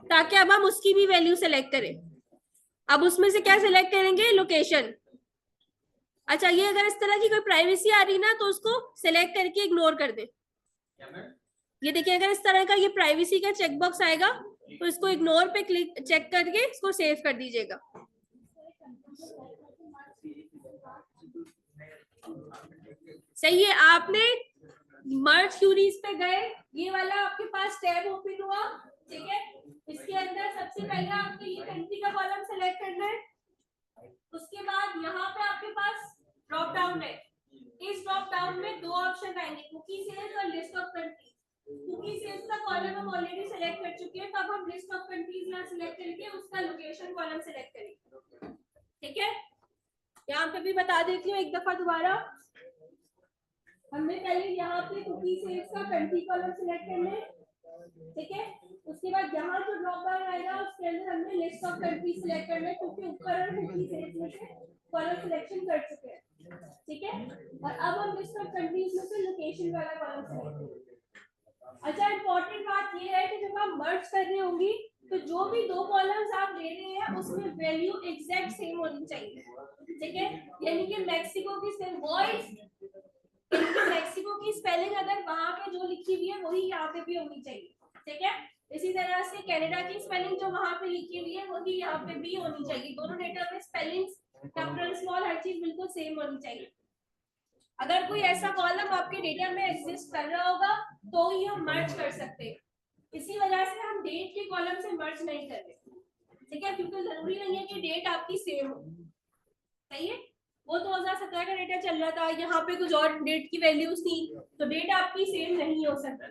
ताकि अब हम उसकी भी वैल्यू सिलेक्ट करें। अब उसमें से क्या सिलेक्ट करेंगे, लोकेशन। अच्छा, ये अगर इस तरह की कोई प्राइवेसी आ रही ना तो उसको सिलेक्ट करके इग्नोर कर दे। ये देखिए, अगर इस तरह का ये प्राइवेसी का चेकबॉक्स आएगा तो इसको इग्नोर पे क्लिक चेक करके इसको सेव कर दीजिएगा। सही है, आपने मर्ज क्यूरीज पे गए, ये वाला आपके पास टैब ओपन हुआ, ठीक है। इसके अंदर सबसे पहले आपको ये कंट्री का कॉलम सेलेक्ट करना है, उसके बाद यहाँ पे आपके पास ड्रॉप डाउन है। इस ड्रॉप डाउन में दो ऑप्शन आएंगे, कुकी सेल्स और list of countries. Cookie sales का कॉलम हम ऑलरेडी सेलेक्ट कर चुके हैं, तो अब हम लिस्ट ऑफ कंट्रीज यहाँ सेलेक्ट करके उसका लोकेशन कॉलम सेलेक्ट करेंगे, ठीक है। यहाँ पे भी बता देती हूँ एक दफा दोबारा, हमने पहले यहाँ पे कुकी सेल्स का कंट्री कॉलम सिलेक्ट करना है, ठीक है। उसके बाद यहाँ जो ड्रॉप डाउन आएगा उसके अंदर हमने लिस्ट ऑफ कंट्री सिलेक्ट करना है, क्योंकि ऊपर हम कुकी सेल्स में से कॉलम सिलेक्शन कर चुके हैं, ठीक है। और अब हम लिस्ट ऑफ कंट्रीज में से लोकेशन वाला कॉलम सिलेक्ट करेंगे। अच्छा, इंपॉर्टेंट बात ये है कि जब आप मर्ज कर रहे होंगी तो जो भी दो कॉलम्स आप ले रहे हैं उसमें वैल्यू एग्जैक्ट सेम होनी चाहिए, ठीक है। यानी कि मैक्सिको की वॉइस, मैक्सिको की स्पेलिंग अगर वहां पे जो लिखी हुई है वही यहाँ पे भी होनी चाहिए, ठीक है। इसी तरह से कनाडा की स्पेलिंग जो वहां पे लिखी हुई है वही यहाँ पे भी होनी चाहिए। दोनों डेटा में स्पेलिंग्स, कैपिटल स्मॉल, हर चीज बिल्कुल सेम होनी चाहिए। अगर कोई ऐसा कॉलम आपके डेटा में एग्जिस्ट कर रहा होगा तो ही हम मर्ज कर सकते हैं। इसी वजह से हम डेट के कॉलम से मर्ज नहीं कर रहे, ठीक है, क्योंकि जरूरी नहीं है कि डेट आपकी सेम हो, सही है। वो 2017 का डेटा चल रहा था, यहाँ पे कुछ और डेट की वैल्यूज थी, तो डेट आपकी सेम नहीं हो सकता।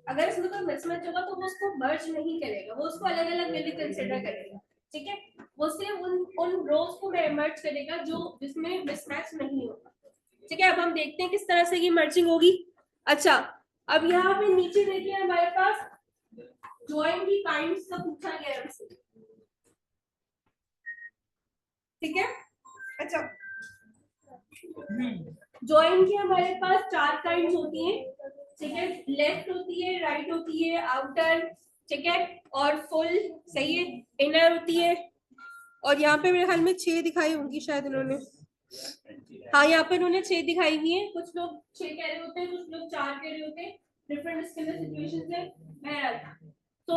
अगर इसमें कोई मिसमैच होगा तो वो उसको मर्ज नहीं करेगा, वो उसको अलग अलग वे में कंसीडर करेगा, ठीक है। वो सिर्फ उन रोज को मर्ज करेगा जो जिसमें मिसमैच नहीं होगा, ठीक है। अब हम देखते हैं किस तरह से ये मर्जिंग होगी। अच्छा, अब यहाँ पे नीचे देखिए हमारे पास ज्वाइन की काइंड्स का पूछा गया है हमसे, ठीक है। अच्छा, ज्वाइन की हमारे पास 4 काइंड्स होती हैं, ठीक है। लेफ्ट होती है, राइट होती है, आउटर, ठीक है, और फुल, सही है, इनर होती है। और यहाँ पे मेरे ख्याल में 6 दिखाई होंगी शायद इन्होंने, हाँ, यहाँ पे उन्होंने 6 दिखाई हुई है, कुछ लोग 6 कह रहे होते हैं, कुछ लोग 4 कह रहे होते हैं, डिफरेंट स्किलर सिचुएशन से। बहरहाल तो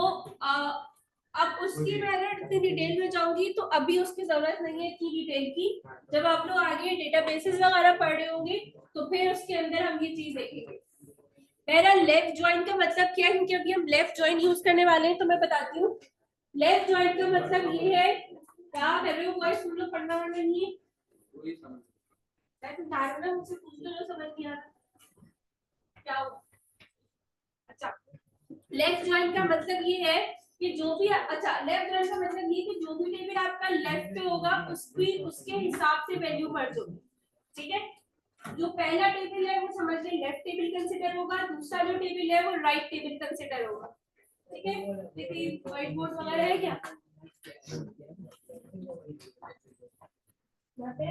अब उसकी मैं अगर इतनी डिटेल में जाऊंगी तो अभी उसकी जरूरत नहीं है इतनी डिटेल की। जब आप लोग आगे डेटाबेसेस वगैरह पढ़ रहे होंगे तो फिर उसके अंदर हम ये चीज देखेंगे। पहला लेफ्ट ज्वाइन का मतलब क्या है, क्योंकि अभी हम लेफ्ट ज्वाइन यूज करने वाले हैं तो मैं बताती हूँ। लेफ्ट ज्वाइन का मतलब ये है, क्या कर रहे हो बॉयज, तुम लोग पढ़ना वढ़ना नहीं है, धारणा मुझसे पूछ लो जो समझ नहीं आ रहा क्या हो। अच्छा, लेफ्ट ज्वाइन का मतलब ये है कि जो भी, अच्छा लेफ्ट ज्वाइन का मतलब ये कि जो भी टेबल आपका लेफ्ट पे होगा उसके हिसाब से वैल्यू मर्ज होगी। ठीक है, जो पहला टेबल है वो समझ लें लेफ्ट टेबल कंसीडर होगा, दूसरा जो टेबल है वो राइट टेबल कंसीडर होगा। ठीक है, देखिए व्हाइट बोर्ड वगैरह है क्या यहाँ पे?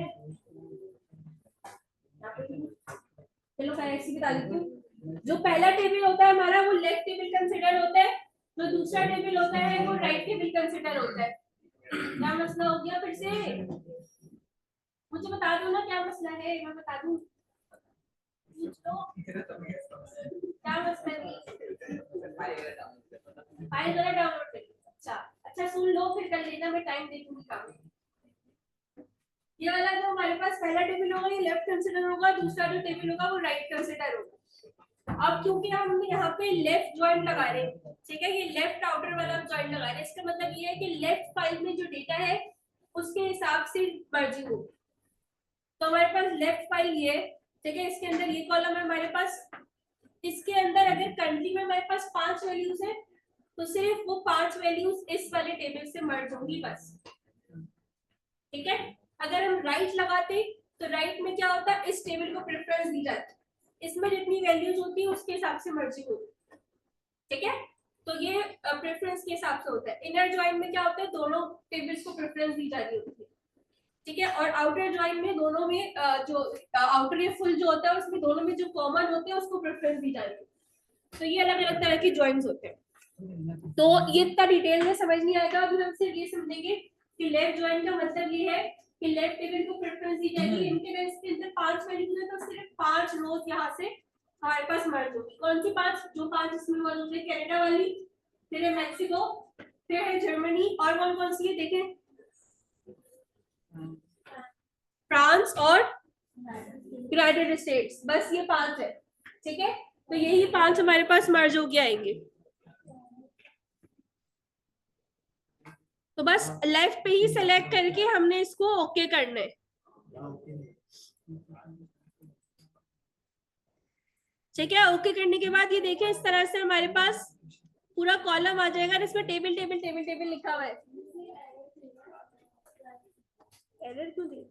चलो मैं ऐसे बता देती हूँ। जो पहला टेबल होता है हमारा वो लेफ्ट टेबल कंसीडर होता है, जो दूसरा टेबल होता है वो राइट टेबल कंसीडर होता है। क्या मसला हो गया फिर से? मुझे बता दो ना क्या मसला है, मैं बता दूँ। क्या मसला है? फाइल जरा डाउनलोड कर। अच्छा अच्छा, सुन लो फिर कर लेना, मैं टाइम दे दूंगी काम। ये वाला जो हमारे पास पहला टेबल होगा ये लेफ्ट कंसीडर होगा, दूसरा जो टेबल होगा वो राइट कंसीडर होगा। अब क्योंकि हम यहाँ पे लेफ्ट ज्वाइंट लगा रहे हैं, ठीक है, ये लेफ्ट आउटर वाला ज्वाइंट लगा रहे हैं, इसका मतलब ये है कि लेफ्ट फाइल में जो डेटा है उसके हिसाब से मर्जिंग होगी। तो हमारे पास लेफ्ट फाइल ये, ठीक है, इसके अंदर ये कॉलम है हमारे पास, इसके अंदर अगर कंट्री में हमारे पास 5 वैल्यूज है तो सिर्फ वो 5 वैल्यूज इस वाले टेबल से मर्ज होंगी बस। ठीक है, अगर हम राइट लगाते तो राइट में क्या होता है, इस टेबल को प्रेफरेंस दी जाती, इसमें जितनी वैल्यूज होती है उसके हिसाब से मर्जिंग होती है। ठीक है, तो ये प्रेफरेंस के हिसाब से होता है। इनर ज्वाइन में क्या होता है, दोनों टेबल्स को प्रेफरेंस दी जा रही होती है। ठीक है, और आउटर ज्वाइन में दोनों में जो आउटर या फुल जो होता है उसमें दोनों में जो कॉमन होते हैं उसको प्रेफरेंस दी जा रही है। तो ये अलग अलग तरह के ज्वाइंस होते हैं। तो ये इतना डिटेल में समझ नहीं आएगा, अभी हम सिर्फ ये समझेंगे कि लेफ्ट ज्वाइन का मतलब ये है कि लेफ्ट टेबल को प्रेफरेंस दी जाएगी, इंटीग्रल्स के अंदर 5 वैल्यूज है तो सिर्फ 5 रोज यहाँ से हमारे पास मर्ज होगी। कौन सी 5? जो 5 इसमें मौजूद है, कनाडा वाली, फिर है मैक्सिको, फिर है जर्मनी, और कौन कौन सी है देखें, फ्रांस और यूनाइटेड स्टेट्स, बस ये 5 है। ठीक है, तो यही 5 हमारे पास मर्ज होके आएंगे। तो बस लेफ्ट पे ही सेलेक्ट करके हमने इसको ओके करना है। ठीक है, ओके करने के बाद ये देखें इस तरह से हमारे पास पूरा कॉलम आ जाएगा, इसमें टेबल टेबल टेबल टेबल लिखा हुआ है। एरर क्यों दी?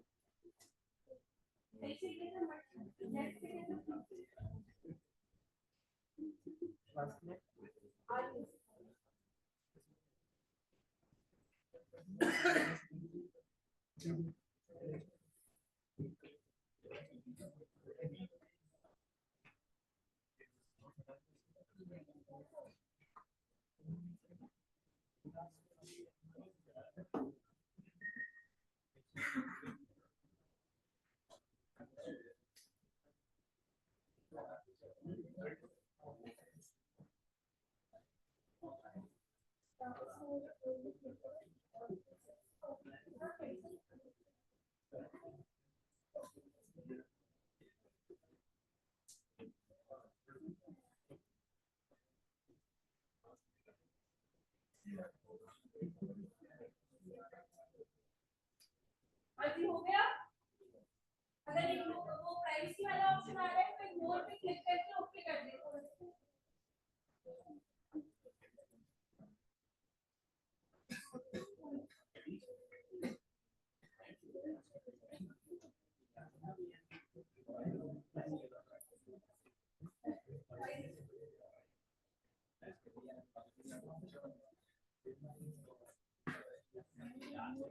अभी हो गया। अगर एक वो प्राइवेसी वाला ऑप्शन आ रहा है तो इग्नोर पे क्लिक करके ओके कर दे।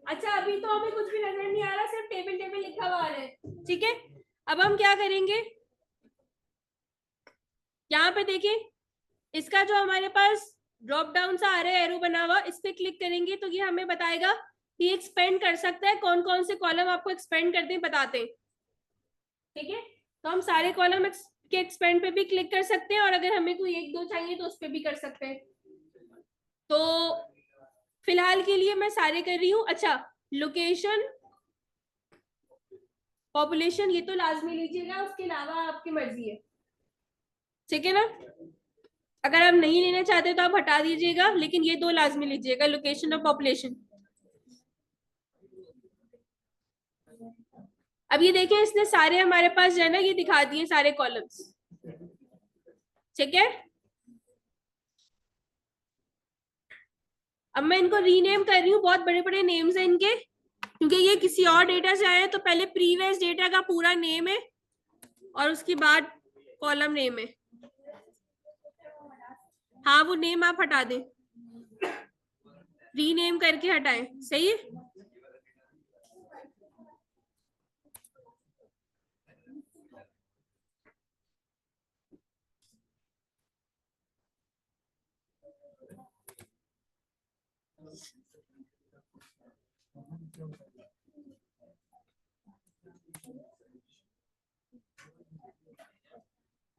अच्छा, अभी तो हमें कुछ भी नजर नहीं आ रहा, सिर्फ टेबल टेबल लिखा हुआ आ रहा है। ठीक है, अब हम क्या करेंगे, यहाँ पे देखिए इसका जो हमारे पास ड्रॉप डाउन सा आ रहा है एरो बना हुआ, इस पे क्लिक करेंगे तो ये हमें बताएगा कि एक्सपेंड कर सकता है, कौन कौन से कॉलम आपको एक्सपेंड करते हैं बताते हैं। ठीक है, तो हम सारे कॉलम के एक्सपेंड पे भी क्लिक कर सकते हैं और अगर हमें कोई एक दो चाहिए तो उस पर भी कर सकते हैं। तो फिलहाल के लिए मैं सारे कर रही हूँ। अच्छा, लोकेशन, पॉपुलेशन ये तो लाजमी लीजिएगा, उसके अलावा आपकी मर्जी है, ठीक है ना। अगर आप नहीं लेना चाहते तो आप हटा दीजिएगा, लेकिन ये दो लाजमी लीजिएगा, लोकेशन और पॉपुलेशन। अब ये देखिए, इसने सारे हमारे पास जो है ना ये दिखा दिए सारे कॉलम्स, ठीक है। अब मैं इनको रीनेम कर रही हूँ, बहुत बड़े बड़े नेम्स हैं इनके, क्योंकि ये किसी और डेटा से आए हैं, तो पहले प्रीवियस डेटा का पूरा नेम है और उसके बाद कॉलम नेम है। हाँ, वो नेम आप हटा दें, रीनेम करके हटाएं, सही है।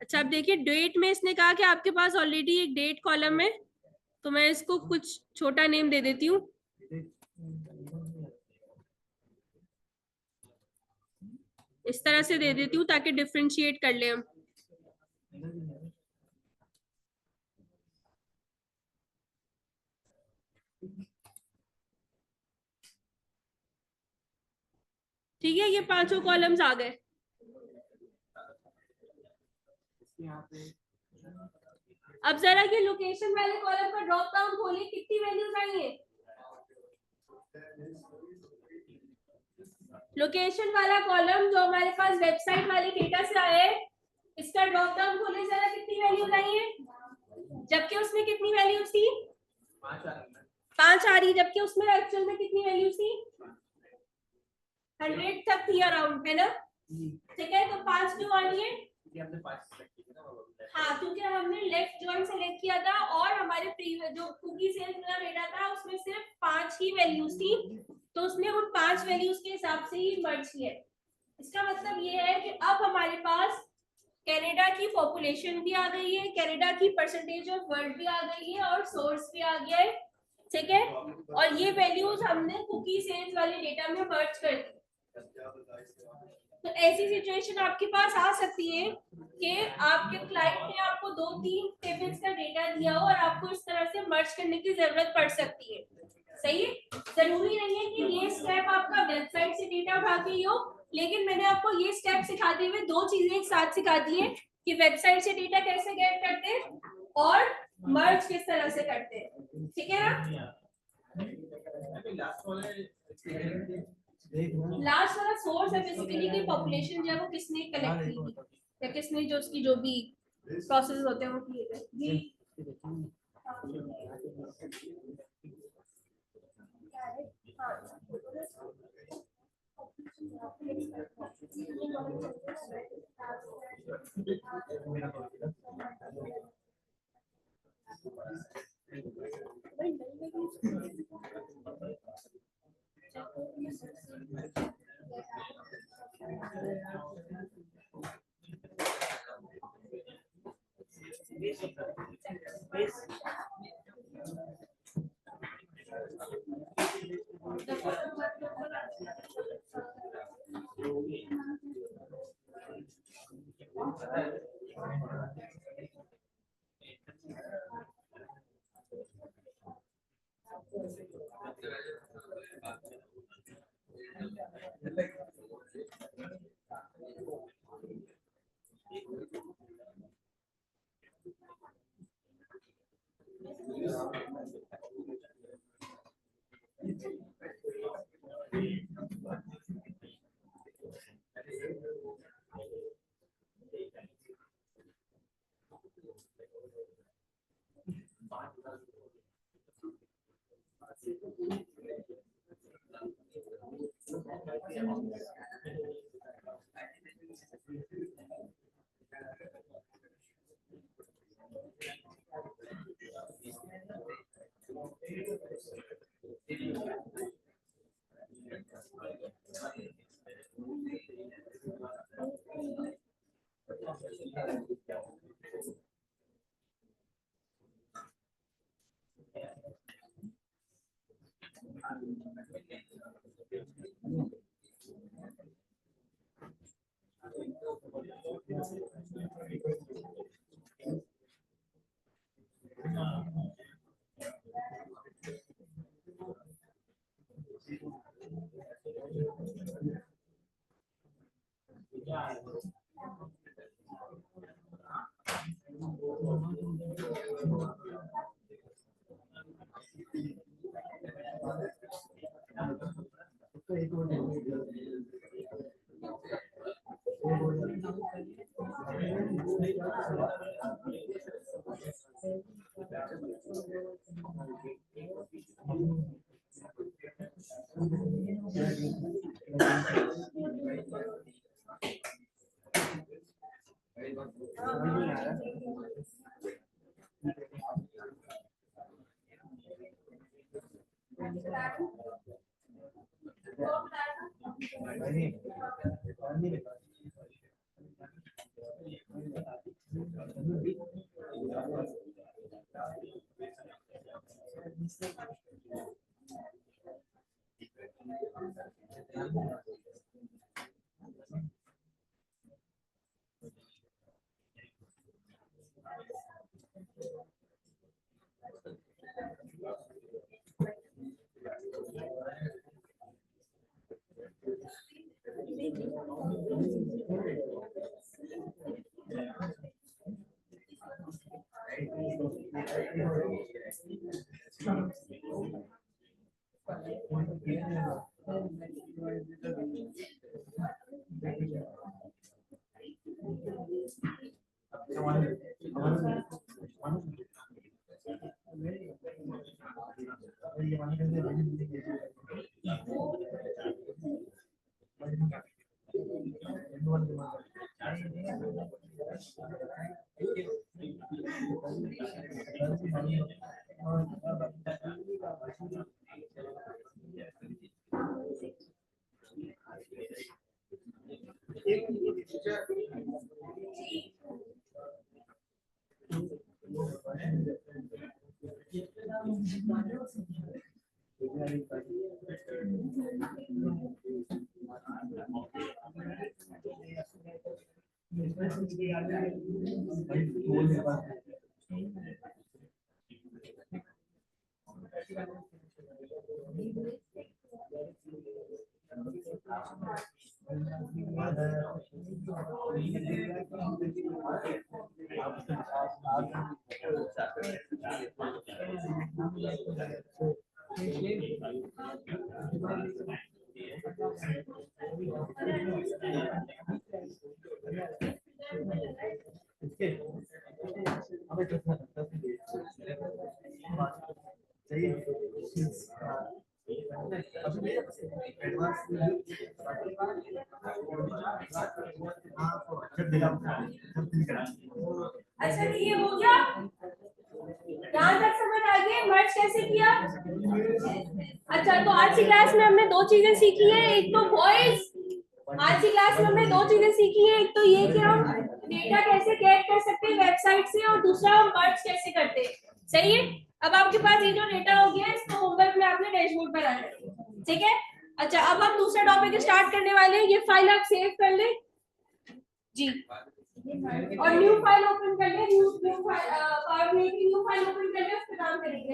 अच्छा, अब देखिए डेट में इसने कहा कि आपके पास ऑलरेडी एक डेट कॉलम है, तो मैं इसको कुछ छोटा नेम दे देती हूँ। इस तरह से दे देती हूँ ताकि डिफ्रेंशिएट कर ले हम। ठीक है, ये पांचों कॉलम्स आ गए। अब जरा ये लोकेशन वाले कॉलम का ड्रॉप डाउन खोलिए, कितनी वैल्यूज आई है। लोकेशन वाला कॉलम जो हमारे पास वेबसाइट वाले डेटा से आया है, इसका ड्रॉप डाउन खोलिए जरा, कितनी वैल्यूज आई है। जबकि उसमें कितनी वैल्यूज थी, 5 आ रही, जबकि उसमें एक्चुअल में कितनी वैल्यूज थी, 100 तक थी अराउंड, है ना। ठीक है, तो 5 क्यों आ रही है। हाँ, क्योंकि हमने लेफ्ट जॉइन सेलेक्ट किया था और हमारे प्रीवियस जो कुकी सेल्स वाला डेटा था उसमें सिर्फ 5 ही वैल्यूज थी, तो उसने उन 5 वैल्यूज के हिसाब से ही मर्ज किया। इसका मतलब ये है कि अब हमारे पास कनाडा की पॉपुलेशन भी आ गई है, कनाडा की परसेंटेज ऑफ वर्ल्ड भी आ गई है और सोर्स भी आ गया है, ठीक है। और ये वैल्यूज हमने कुकी सेल्स वाले डेटा में मर्ज कर दी। तो ऐसी सिचुएशन आपके पास आ सकती है कि आपके क्लाइंट ने आपको 2-3 टेबल्स का डेटा दिया हो और आपको इस तरह से मर्ज करने की जरूरत पड़ सकती है, सही है। जरूरी नहीं है कि ये स्टेप आपका वेबसाइट से डेटा उठा के ही हो, लेकिन मैंने आपको ये स्टेप सिखाते हुए दो चीजें एक साथ सिखा दी है कि वेबसाइट से डेटा कैसे गेट करते हैं और मर्ज किस तरह से करते हैं, ठीक है ना। लास्ट वाला सोर्स है बेसिकली कि पॉपुलेशन जो है वो किसने कलेक्ट की थी या किसने जो उसकी जो भी प्रोसेस होते हैं वो किए थे जी। अच्छा तो ये हो गया, यहाँ तक समझ आ गई मर्ज कैसे किया। अच्छा तो आज की क्लास में हमने दो चीजें सीखी है, एक तो वॉइस, आज की क्लास में हमने दो चीजें सीखी है, एक तो ये कि हम डेटा कैसे गेट कर सकते हैं वेबसाइट से, और दूसरा हम मर्ज कैसे करते हैं। सही है, अब आपके पास ये जो डेटा हो गया इसको होमवर्क में आपने डैशबोर्ड पर आना है, ठीक है। अच्छा अब हम दूसरा टॉपिक स्टार्ट करने वाले हैं, ये फाइल आप सेव कर ले जी, और न्यू फाइल ओपन कर ले, न्यू फाइल पावर में की न्यू फाइल ओपन कर ले, उस पे काम करेंगे।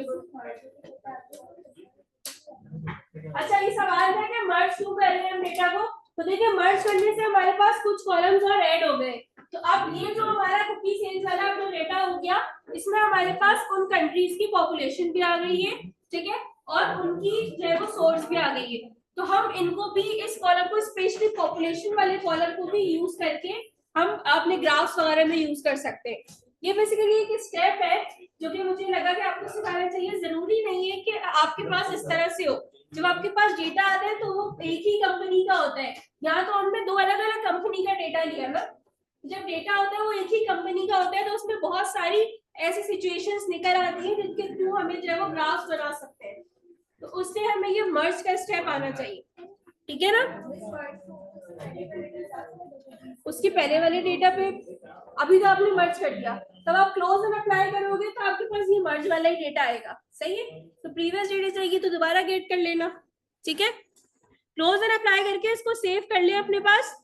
अच्छा ये सवाल है कि मर्ज क्यों कर रहे हैं हम डेटा को, तो देखिए मर्ज करने से हमारे पास कुछ कॉलम्स और ऐड हो गए। तो अब ये जो हमारा कुकी सेल्स वाला जो डेटा हो गया, इसमें हमारे पास उन कंट्रीज की पॉपुलेशन भी आ गई है, ठीक है, और उनकी जो है वो सोर्स भी आ गई है। तो हम इनको भी, इस कॉलम को, स्पेशली पॉपुलेशन वाले कॉलम को भी यूज करके हम अपने ग्राफ्स वगैरह में यूज कर सकते हैं। ये बेसिकली एक स्टेप है जो कि मुझे लगा कि आपको सिखाना चाहिए। जरूरी नहीं है कि आपके पास इस तरह से हो, जब आपके पास डेटा आता है तो वो एक ही कंपनी का होता है, यहाँ तो हमने दो अलग अलग कंपनी का डेटा लिया ना। जब डेटा होता है वो एक ही कंपनी का होता है, तो उसमें बहुत सारी ऐसी सिचुएशंस निकल आती है जिनके थ्रू हमें जो है वो ग्राफ्स बना सकते हैं। तो उससे हमें ये मर्ज का स्टेप आना चाहिए, ठीक है ना। उसके पहले वाले डेटा पे अभी तो आपने मर्ज कर दिया, तब आप क्लोज एंड अप्लाई करोगे तो आपके पास ये मर्ज वाला ही डेटा आएगा। सही है, तो प्रीवियस डेटा चाहिए तो दोबारा गेट कर लेना, ठीक है। क्लोज एंड अप्लाई करके इसको सेव कर ले अपने पास।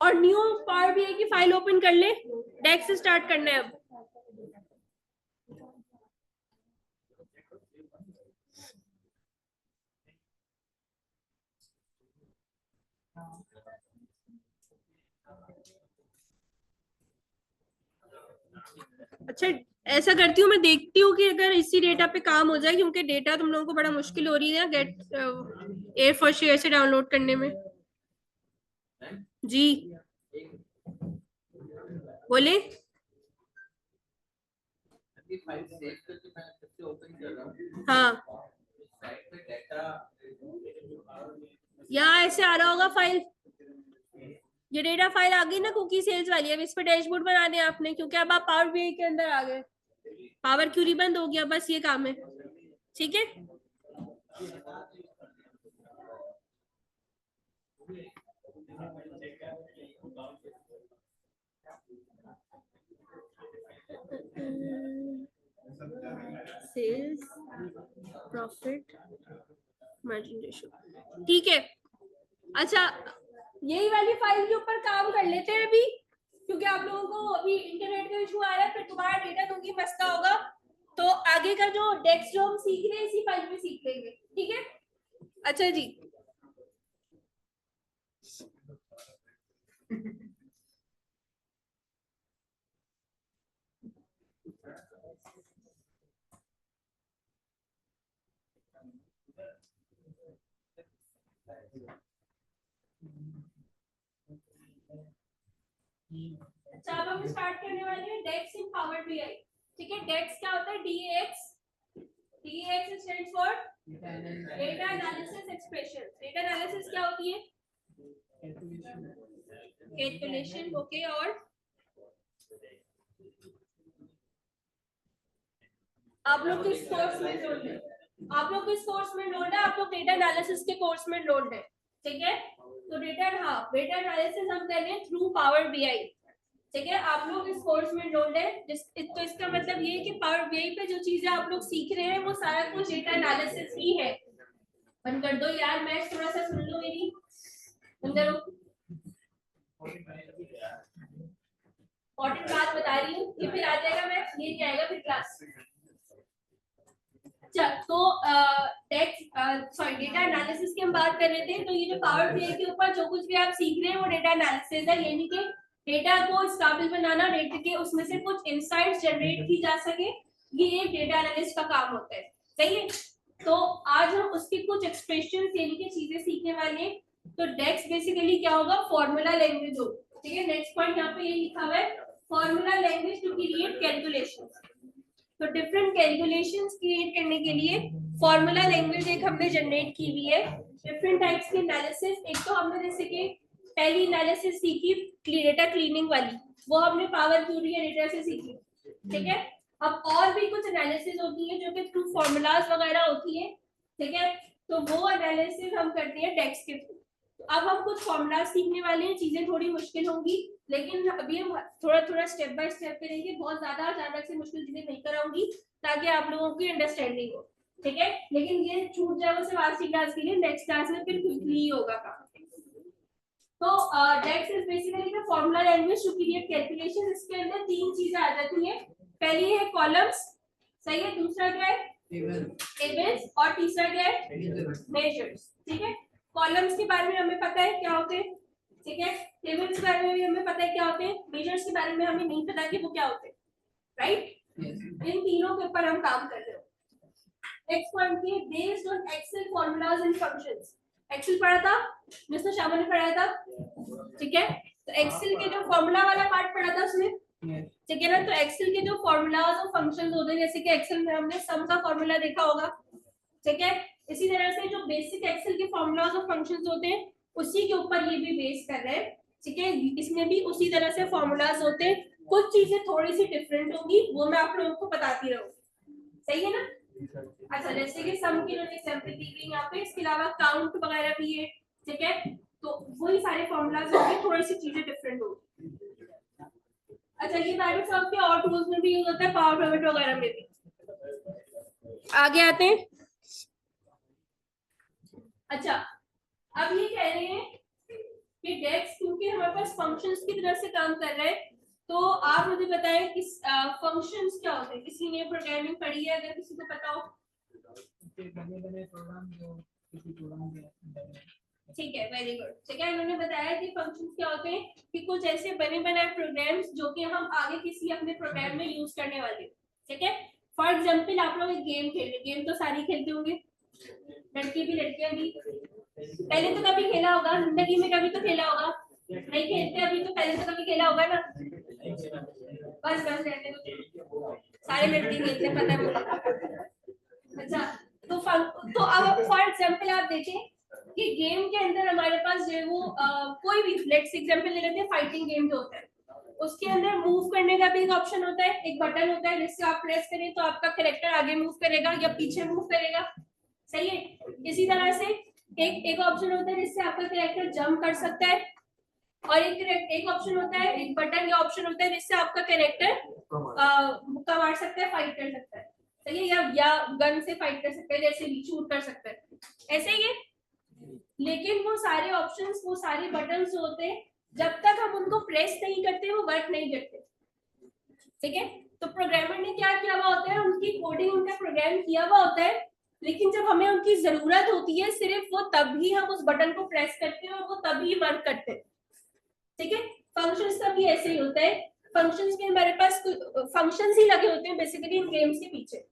और न्यू पावर बीआई की फाइल ओपन कर ले, डेस्क से स्टार्ट करना है अब। अच्छा ऐसा करती हूँ, मैं देखती हूँ कि अगर इसी डेटा पे काम हो जाए, क्योंकि डेटा तुम लोगों को बड़ा मुश्किल हो रही है गेट A4 से डाउनलोड करने में। जी बोले। हाँ यहाँ ऐसे आ रहा होगा फाइल, ये डेटा फाइल आ गई ना कुकी सेल्स वाली। अब इस पे डैशबोर्ड बनाने हैं आपने, क्योंकि अब आप पावर बीआई के अंदर आ गए। पावर क्यूरी बंद हो गया, बस ये काम है। ठीक है सेल्स प्रॉफिट मार्जिन रेशियो, ठीक है। अच्छा यही वाली फाइल के ऊपर काम कर लेते हैं अभी, क्योंकि आप लोगों को अभी इंटरनेट का इशू आ रहा है, फिर तुम्हारा डेटा दूंगी मसला होगा। तो आगे का जो डेक्स जो हम सीख रहे हैं इसी फाइल में सीख लेंगे, ठीक है। अच्छा जी अच्छा अब हम स्टार्ट करने वाले हैं डेक्स इन पावर बीआई। ठीक है, डेक्स क्या होता है? DX, DX stands for data analysis expression. Data analysis क्या होती है? Calculation, okay. और आप लोग किस कोर्स में लोड है? आप लोग किस कोर्स में लोड है? आप लोग डेटा एनालिसिस के कोर्स में लोड है, ठीक है। तो डेटा, हाँ डेटा एनालिसिस हम कर रहे हैं थ्रू पावर बीआई, ठीक है। आप लोग इस कोर्स में लोड है, तो इसका मतलब ये है कि पावर बीआई पे जो चीजें आप लोग सीख रहे हैं वो सारा कुछ डेटा एनालिसिस ही है। बंद कर दो यार, मैच थोड़ा सा सुन लो मेरी, बंद करो। इंपॉर्टेंट बात बता रही हूँ, ये फिर आ जाएगा मैच, ये नहीं आएगा फिर क्लास। तो सॉरी डेटा एनालिसिस की हम बात कर रहे थे। तो ये जो पावर बीआई के ऊपर जो कुछ भी आप सीख रहे हैं वो डेटा एनालिसिस है, यानी कि डेटा को इस काबिल बनाना, डेटा के उसमें से कुछ इनसाइट्स जनरेट की जा सके, ये एक डेटा एनालिस्ट का काम होता है, सही है। तो आज हम उसके कुछ एक्सप्रेशन यानी कि चीजें सीखने वाले हैं। तो डेक्स बेसिकली क्या होगा? फॉर्मूला लैंग्वेज हो, ठीक है। नेक्स्ट पॉइंट यहाँ पे ये लिखा हुआ है, formula language to create calculations. तो डिफरेंट कैलकुलेशंस क्रिएट करने के लिए फॉर्मूला लैंग्वेज एक हमने जनरेट की हुई है। डिफरेंट टाइप्स की एनालिसिस, एक तो हमने जैसे कि पहली एनालिसिस सीखी डेटा क्लीनिंग वाली, वो हमने पावर क्यूरी या डेटा से सीखी, ठीक है। अब और भी कुछ एनालिसिस होती है जो कि थ्रू फॉर्मूलाज वगैरह होती है, ठीक है। तो वो एनालिसिस हम करते हैं टेक्स्ट के थ्रू। तो अब हम कुछ फॉर्मूलाज सीखने वाले हैं, चीजें थोड़ी मुश्किल होंगी, लेकिन अभी हम थोड़ा थोड़ा स्टेप बाय स्टेप करेंगे, बहुत ज्यादा अचानक से मुश्किल चीजें नहीं कराऊंगी, ताकि आप लोगों की अंडरस्टैंडिंग हो, ठीक है। लेकिन ये छूट जाए वो सिर्फ आज की क्लास के लिए, नेक्स्ट क्लास में फिर क्विकली होगा काम। तो DAX is basically the formula language to create calculation. इसके अंदर तीन चीजें आ जाती हैं। पहली है कॉलम्स, सही है। दूसरा क्या है? टेबल्स। और तीसरा क्या है? मेजर्स, ठीक है। कॉलम्स के बारे में हमें पता है क्या होते हैं, ठीक है। टेबल्स के बारे में भी हमें पता है क्या होते हैं, मेजर्स के बारे में हमें नहीं पता कि वो क्या होते हैं, राइट। इन तीनों के ऊपर हम काम कर रहे हो। नेक्स्ट पॉइंट की based on excel formulas and functions. Excel पढ़ा था मिस्टर शामा ने, पढ़ाया था, ठीक है। तो एक्सेल के जो फॉर्मूला वाला पार्ट पढ़ा था उसमें, ठीक है ना। तो एक्सेल के जो फॉर्मूलाज और फंक्शंस होते हैं, जैसे कि एक्सेल में हमने सम का फॉर्मूला देखा होगा, ठीक है। इसी तरह से जो बेसिक एक्सेल के फॉर्मूलाज और फंक्शंस होते हैं उसी के ऊपर ये भी बेस कर रहे हैं, ठीक है। इसमें भी उसी तरह से फॉर्मूलाज होते हैं, कुछ चीजें थोड़ी सी डिफरेंट होंगी, वो मैं आप लोगों को बताती रहूंगी, सही है ना। अच्छा जैसे कि सम की जो एग्जांपल दी गई यहाँ पे, इसके अलावा काउंट वगैरह भी है, ठीक है। तो वही सारे फॉर्मूलाज होंगे, थोड़ी सी चीजें डिफरेंट होंगी। अच्छा ये माइक्रोसॉफ्ट के और टूल्स में भी यूज होता है, पावर पॉइंट वगैरह में भी। आगे आते हैं। अच्छा अब ये कह रहे हैं कि डेक्स क्योंकि हमारे पास फंक्शंस की तरह से काम कर रहे हैं, तो आप मुझे बताएं कि फंक्शंस क्या होते हैं। किसी ने प्रोग्रामिंग पढ़ी है, अगर किसी को पता हो। बने बने प्रोग्राम जो किसी प्रोग्राम के अंदर है। ठीक है, वेरी गुड। ठीक है, इन्होंने बताया कि फंक्शंस क्या होते हैं कि कुछ ऐसे बने बनाए प्रोग्राम्स जो कि हम आगे किसी अपने प्रोग्राम में यूज करने वाले। ठीक है, फॉर एग्जांपल आप लोग एक गेम खेल रहे, गेम तो सारी खेलते होंगे, लड़के भी लड़कियां भी। पहले तो कभी खेला होगा जिंदगी में, कभी तो खेला होगा, नहीं खेलते अभी तो पहले तो कभी खेला होगा ना। बस बस रहने दो, सारे लड़के खेलते हैं, पता है मुझे। अच्छा, तो अब फॉर एग्जांपल आप देखें कि गेम के अंदर हमारे पास जो है वो कोई भी लेट्स एग्जांपल ले लेते हैं, फाइटिंग गेम जो होता है उसके अंदर मूव करने का भी एक ऑप्शन होता है, एक बटन होता है जिससे आप प्रेस करें तो आपका कैरेक्टर आगे मूव करेगा या पीछे मूव करेगा। सही है, इसी तरह से एक ऑप्शन होता है जिससे आपका कैरेक्टर जंप कर सकता है, और एक ऑप्शन होता है, एक बटन या ऑप्शन होता है जिससे आपका कैरेक्टर मुक्का मार सकता है, फाइट कर सकता है। सही है, या गन से फाइट कर सकता है, जैसे भी शूट कर सकता है, ऐसे ही है। लेकिन वो सारे ऑप्शंस, वो सारे बटन्स जो होते हैं, जब तक हम उनको प्रेस नहीं करते वो वर्क नहीं करते। ठीक है, तो प्रोग्रामर ने क्या किया हुआ होता है, उनकी कोडिंग, उनका प्रोग्राम किया हुआ होता है, लेकिन जब हमें उनकी जरूरत होती है सिर्फ वो तभी हम उस बटन को प्रेस करते हैं और वो तभी वर्क करते हैं। ठीक है, फंक्शंस का भी ऐसे ही होता है, फंक्शंस में हमारे पास फंक्शंस ही लगे होते हैं बेसिकली इन गेम्स के पीछे।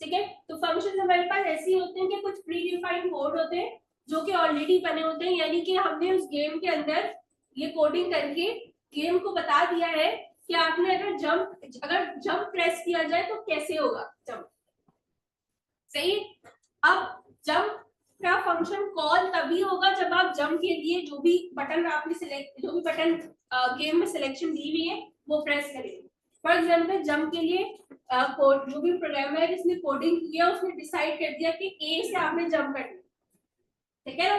ठीक है, तो फंक्शंस हमारे पास ऐसे ही होते हैं कि कुछ प्री डिफाइंड कोड होते हैं जो कि ऑलरेडी बने होते हैं, यानी कि हमने उस गेम के अंदर ये कोडिंग करके गेम को बता दिया है कि आपने अगर जंप प्रेस किया जाए तो कैसे होगा जंप। सही, अब जंप का फंक्शन कॉल तभी होगा जब आप जंप के लिए जो भी बटन आपने सिलेक्ट, जो भी बटन गेम में सिलेक्शन दी हुई है वो प्रेस करेंगे। फॉर एग्जांपल जंप के लिए कोड, जो भी प्रोग्रामर है जिसने कोडिंग किया उसने डिसाइड कर दिया कि ए से आपने जंप करना। ठीक है ना,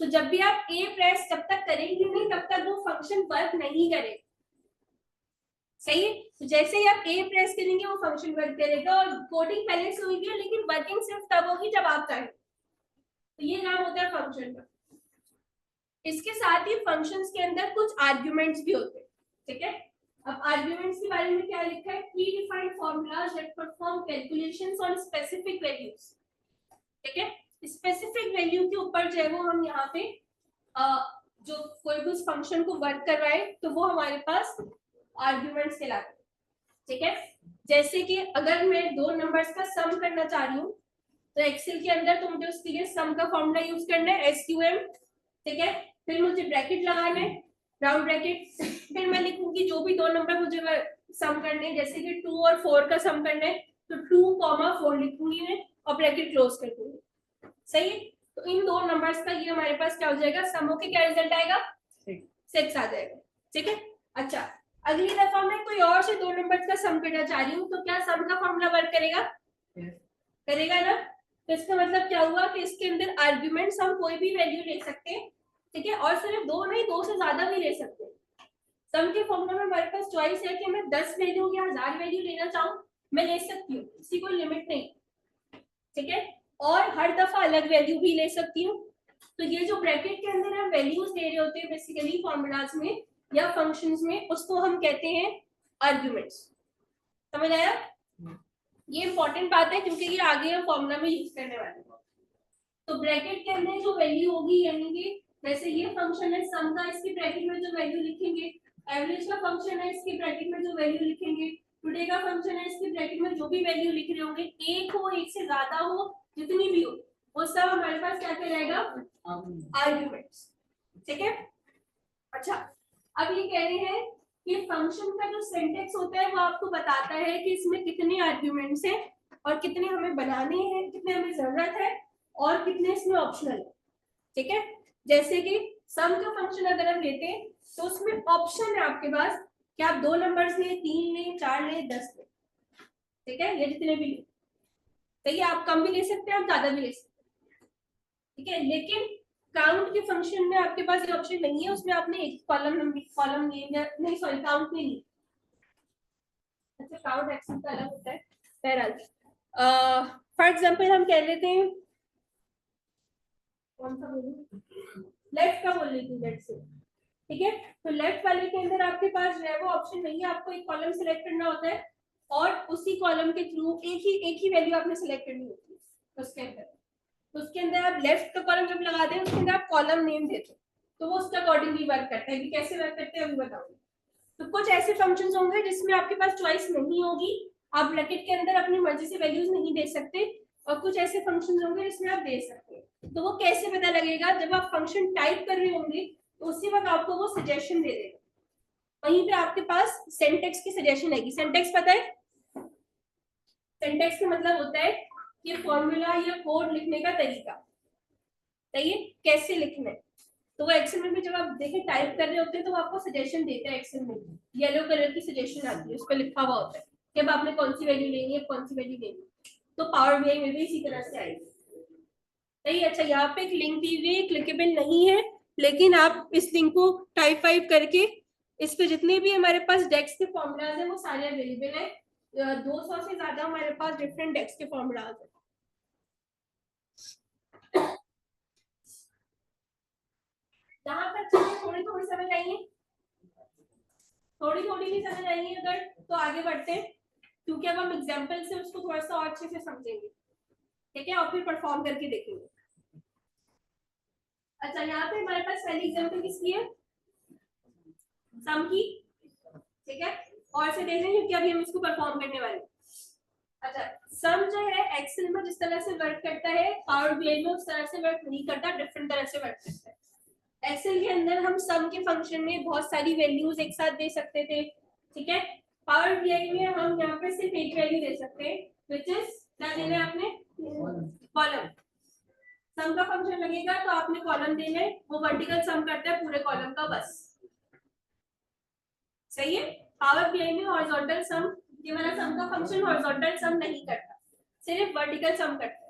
तो जब भी आप ए प्रेस जब तक करेंगे नहीं तब तक वो फंक्शन वर्क नहीं करेगा। सही है, तो जैसे ही आप ए प्रेस करेंगे वो फंक्शन वर्क करेगा, और कोडिंग पहले से हुई है लेकिन वर्किंग सिर्फ तब होगी जब आप चाहें। तो ये नाम होता है फंक्शन का। इसके साथ ही फंक्शंस के अंदर कुछ आर्गुमेंट्स भी होते हैं। ठीक है, अब आर्गुमेंट्स के बारे में क्या लिखा है, pre defined formulas that perform calculations on specific values. ठीक है, स्पेसिफिक वैल्यू के ऊपर जो है वो हम यहाँ पे जो कोई भी उस फंक्शन को वर्क कर रहा है तो वो हमारे पास आर्गुमेंट्स कहलाते हैं। ठीक है, जैसे कि अगर मैं दो नंबर्स का सम करना चाह रही हूँ तो एक्सेल के अंदर तो मुझे उसके लिए सम का फॉर्मूला यूज करना है, SQM। ठीक है, फिर मुझे ब्रैकेट लगाना है, राउंड ब्रैकेट, फिर मैं लिखूंगी जो भी दो नंबर मुझे सम करने हैं, जैसे कि 2 और 4 का सम करना है तो 2, 4 लिखूंगी मैं और ब्रैकेट क्लोज कर दूंगी। सही है, तो इन दो नंबर्स का ये हमारे पास क्या हो जाएगा, सम होके क्या रिजल्ट आएगा, 6 आ जाएगा। ठीक है, अच्छा, अगली दफा मैं कोई और से दो नंबर्स का सम करना चाह रही हूँ तो क्या सम का फॉर्मूला वर्क करेगा, करेगा ना। तो इसका मतलब क्या हुआ कि इसके अंदर आर्गुमेंट्स हम कोई भी वैल्यू ले सकते हैं। ठीक है, और सिर्फ दो नहीं, दो से ज्यादा भी ले सकते हैं। सम के फॉर्मूला में हमारे पास चॉइस है कि मैं 10 वैल्यू या 1000 वैल्यू लेना चाहूँ, मैं ले सकती हूँ, इसकी कोई लिमिट नहीं। ठीक है, और हर दफा अलग वैल्यू भी ले सकती हूँ। तो ये जो ब्रैकेट के अंदर हम वैल्यूज ले रहे होते हैं बेसिकली फॉर्मूलाज में या फंक्शंस में, उसको हम कहते हैं आर्गुमेंट्स। समझ आया, ये इंपॉर्टेंट बात है क्योंकि ये आगे हम फॉर्मूला में यूज करने वाले हैं। तो ब्रैकेट के अंदर जो वैल्यू होगी, यानी कि जैसे ये फंक्शन है सम का, इसके ब्रैकेट में जो वैल्यू लिखेंगे, एवरेज का फंक्शन है इसके ब्रैकेट में जो वैल्यू लिखेंगे, टुडे का फंक्शन है इसके ब्रैकेट में जो भी वैल्यू लिख रहे होंगे, एक हो एक से ज्यादा हो जितनी भी हो, वो सब हमारे पास क्या कहलाएगा, आर्गुमेंट्स। ठीक है, अच्छा, अब ये कह रहे हैं कि फंक्शन का जो सिंटेक्स होता है वो आपको बताता है कि इसमें कितने आर्गुमेंट्स हैं और कितने हमें बनाने हैं, कितने हमें जरूरत है और कितने इसमें ऑप्शनल है। ठीक है, जैसे कि सम का फंक्शन अगर हम लेते हैं तो उसमें ऑप्शन है आपके पास कि आप 2 नंबर्स ले, 3 ले, 4 ले, 10 ले। ठीक है, ये जितने भी ले, तो ये आप कम भी ले सकते हैं, आप ज्यादा भी ले सकते हैं। ठीक है, लेकिन काउंट के फंक्शन में आपके पास ये ऑप्शन नहीं है, उसमें आपने एक कॉलम नहीं, सॉरी काउंट में नहीं। अच्छा, काउंट एक्शन का अलग होता है। बहरहाल फॉर एग्जांपल हम कह लेते हैं, कौन सा बोलूं, लेफ्ट का बोल लेती हूँ, लेफ्ट से। ठीक है, तो लेफ्ट वाले के अंदर आपके पास जो है वो ऑप्शन नहीं है, आपको एक कॉलम सिलेक्ट करना होता है और उसी कॉलम के थ्रू एक ही वैल्यू आपने सिलेक्ट करनी होती है उसके अंदर। तो उसके अंदर आप लेफ्ट का कॉलम जब लगाते हैं उसके अंदर आप कॉलम नेम देते हैं, तो वो उसके अकॉर्डिंगली वर्क करता है। कि कैसे वर्क करते हैं अभी बताऊंगी। तो कुछ ऐसे फंक्शंस होंगे जिसमें आपके पास चॉइस नहीं होगी, आप ब्रैकेट के अंदर अपनी मर्जी से वैल्यूज नहीं दे सकते, और कुछ ऐसे फंक्शंस होंगे जिसमें आप दे सकते हैं। तो वो कैसे पता लगेगा, जब आप फंक्शन टाइप कर रहे होंगे तो उसी वक्त आपको वो सजेशन दे देगा। वहीं पे आपके पास सिंटेक्स की सजेशन आएगी। सिंटेक्स पता है? सिंटेक्स का मतलब होता है कि फॉर्मूला या कोड लिखने का तरीका, सही है, कैसे लिखना है। तो वो एक्सेल में भी जब आप देखें टाइप कर रहे होते हैं तो वो आपको सजेशन देता है। एक्सेल में येलो कलर की सजेशन आती है, उस पर लिखा हुआ होता है कि अब आपने कौन सी वैल्यू लेनी है, कौन सी वैल्यू लेनी है। तो पावर बीआई में भी इसी तरह से आएगी, सही। अच्छा, यहाँ पे एक लिंक दी हुई है, क्लिकेबल नहीं है, लेकिन आप इस लिंक को टाइप वाइप करके इस पे जितने भी हमारे पास डेक्स के फॉर्मूलाज है वो सारे अवेलेबल है। 200 से ज्यादा हमारे पास डिफरेंट डेक्स के फॉर्मूलाज है। जहां तक चीजें थोड़ी थोड़ी समझ आई है, थोड़ी थोड़ी भी समझ आई है अगर, तो आगे बढ़ते हैं, क्योंकि अब हम एग्जाम्पल से उसको थोड़ा सा और अच्छे से समझेंगे, ठीक है, और फिर परफॉर्म करके देखेंगे। अच्छा, यहाँ पे हमारे पास पहली एग्जाम्पल किसकी है? सम की, ठीक है, और से देख रहे हैं क्योंकि अभी हम इसको परफॉर्म करने वाले हैं। अच्छा, सम जो है एक्सेल में जिस तरह से वर्क करता है पावर बीआई में उस तरह से वर्क नहीं करता, डिफरेंट तरह से वर्क करता है। एक्सेल के अंदर हम सम के फंक्शन में बहुत सारी वैल्यूज एक साथ दे सकते थे, ठीक है। पावर बीआई में हम यहाँ पे सिर्फ एक वैल्यू दे सकते हैं, विच इज क्या देना है आपने? कॉलम। सम का फंक्शन लगेगा तो आपने कॉलम देना है, वो वर्टिकल सम करता है पूरे कॉलम का, बस, सही है। पावर बीआई में हॉरिजॉन्टल सम, ये वाला सम का फंक्शन हॉरिजॉन्टल सम नहीं करता, सिर्फ वर्टिकल सम करता है।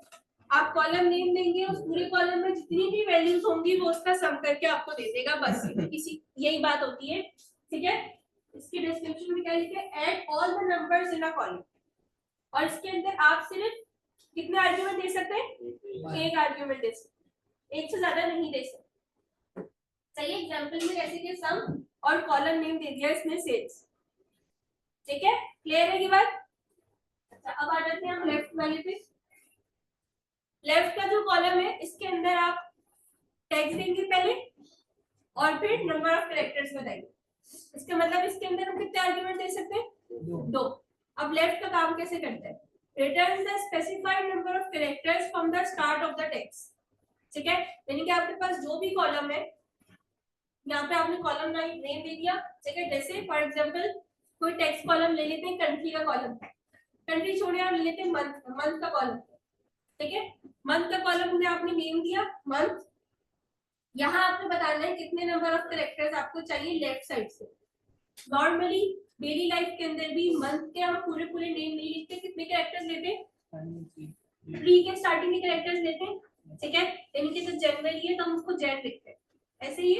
आप कॉलम नेम देंगे, उस पूरे कॉलम में जितनी भी वैल्यूज होंगी वो उसका सम करके आपको दे देगा, बस इसी यही बात होती है, ठीक है। इसके डिस्क्रिप्शन में क्या लिखा है? Add all the numbers in a column, और इसके अंदर आप सिर्फ कितने आर्ग्यूमेंट दे सकते हैं? एक आर्ग्यूमेंट दे सकते, एक से ज्यादा नहीं दे सकते, सही है। एग्जांपल में कैसे कि सम और कॉलम नेम दे दिया इसमें सेल्स, ठीक है, क्लियर है ये बात? अच्छा, अब आ जाते हैं हम लेफ्ट वाले पे। लेफ्ट का जो कॉलम है इसके अंदर आप टेक्स्ट देंगे पहले और फिर नंबर ऑफ कैरेक्टर्स बताइए। इसका मतलब इसके अंदर हम कितने आर्गुमेंट दे सकते हैं? दो। अब लेफ्ट का काम कैसे करता है? Return the specified number of characters from the start of the text, ठीक है। यानी कि आपके पास जो भी कॉलम है, यहाँ पे आपने कॉलम नेम दे दिया, ठीक है। जैसे फॉर एग्जांपल कोई टेक्स्ट कॉलम ले लेते हैं, कंट्री का कॉलम, कंट्री छोड़िए और ले लेते हैं मंथ, मंथ का कॉलम, ठीक है। मंथ का कॉलम में आपने नेम दिया मंथ, यहाँ आपने बताना है कितने नंबर ऑफ कैरेक्टर्स आपको चाहिए लेफ्ट साइड से। नॉर्मली डेली लाइफ के अंदर भी मंथ के हम पूरे पूरे नेम नहीं लिखते, कितने कैरेक्टर्स लेते हैं? 3 के स्टार्टिंग के कैरेक्टर्स लेते हैं, ठीक है। यानी कि जो जनवरी है तो हम उसको जैन लिखते हैं, ऐसे ही।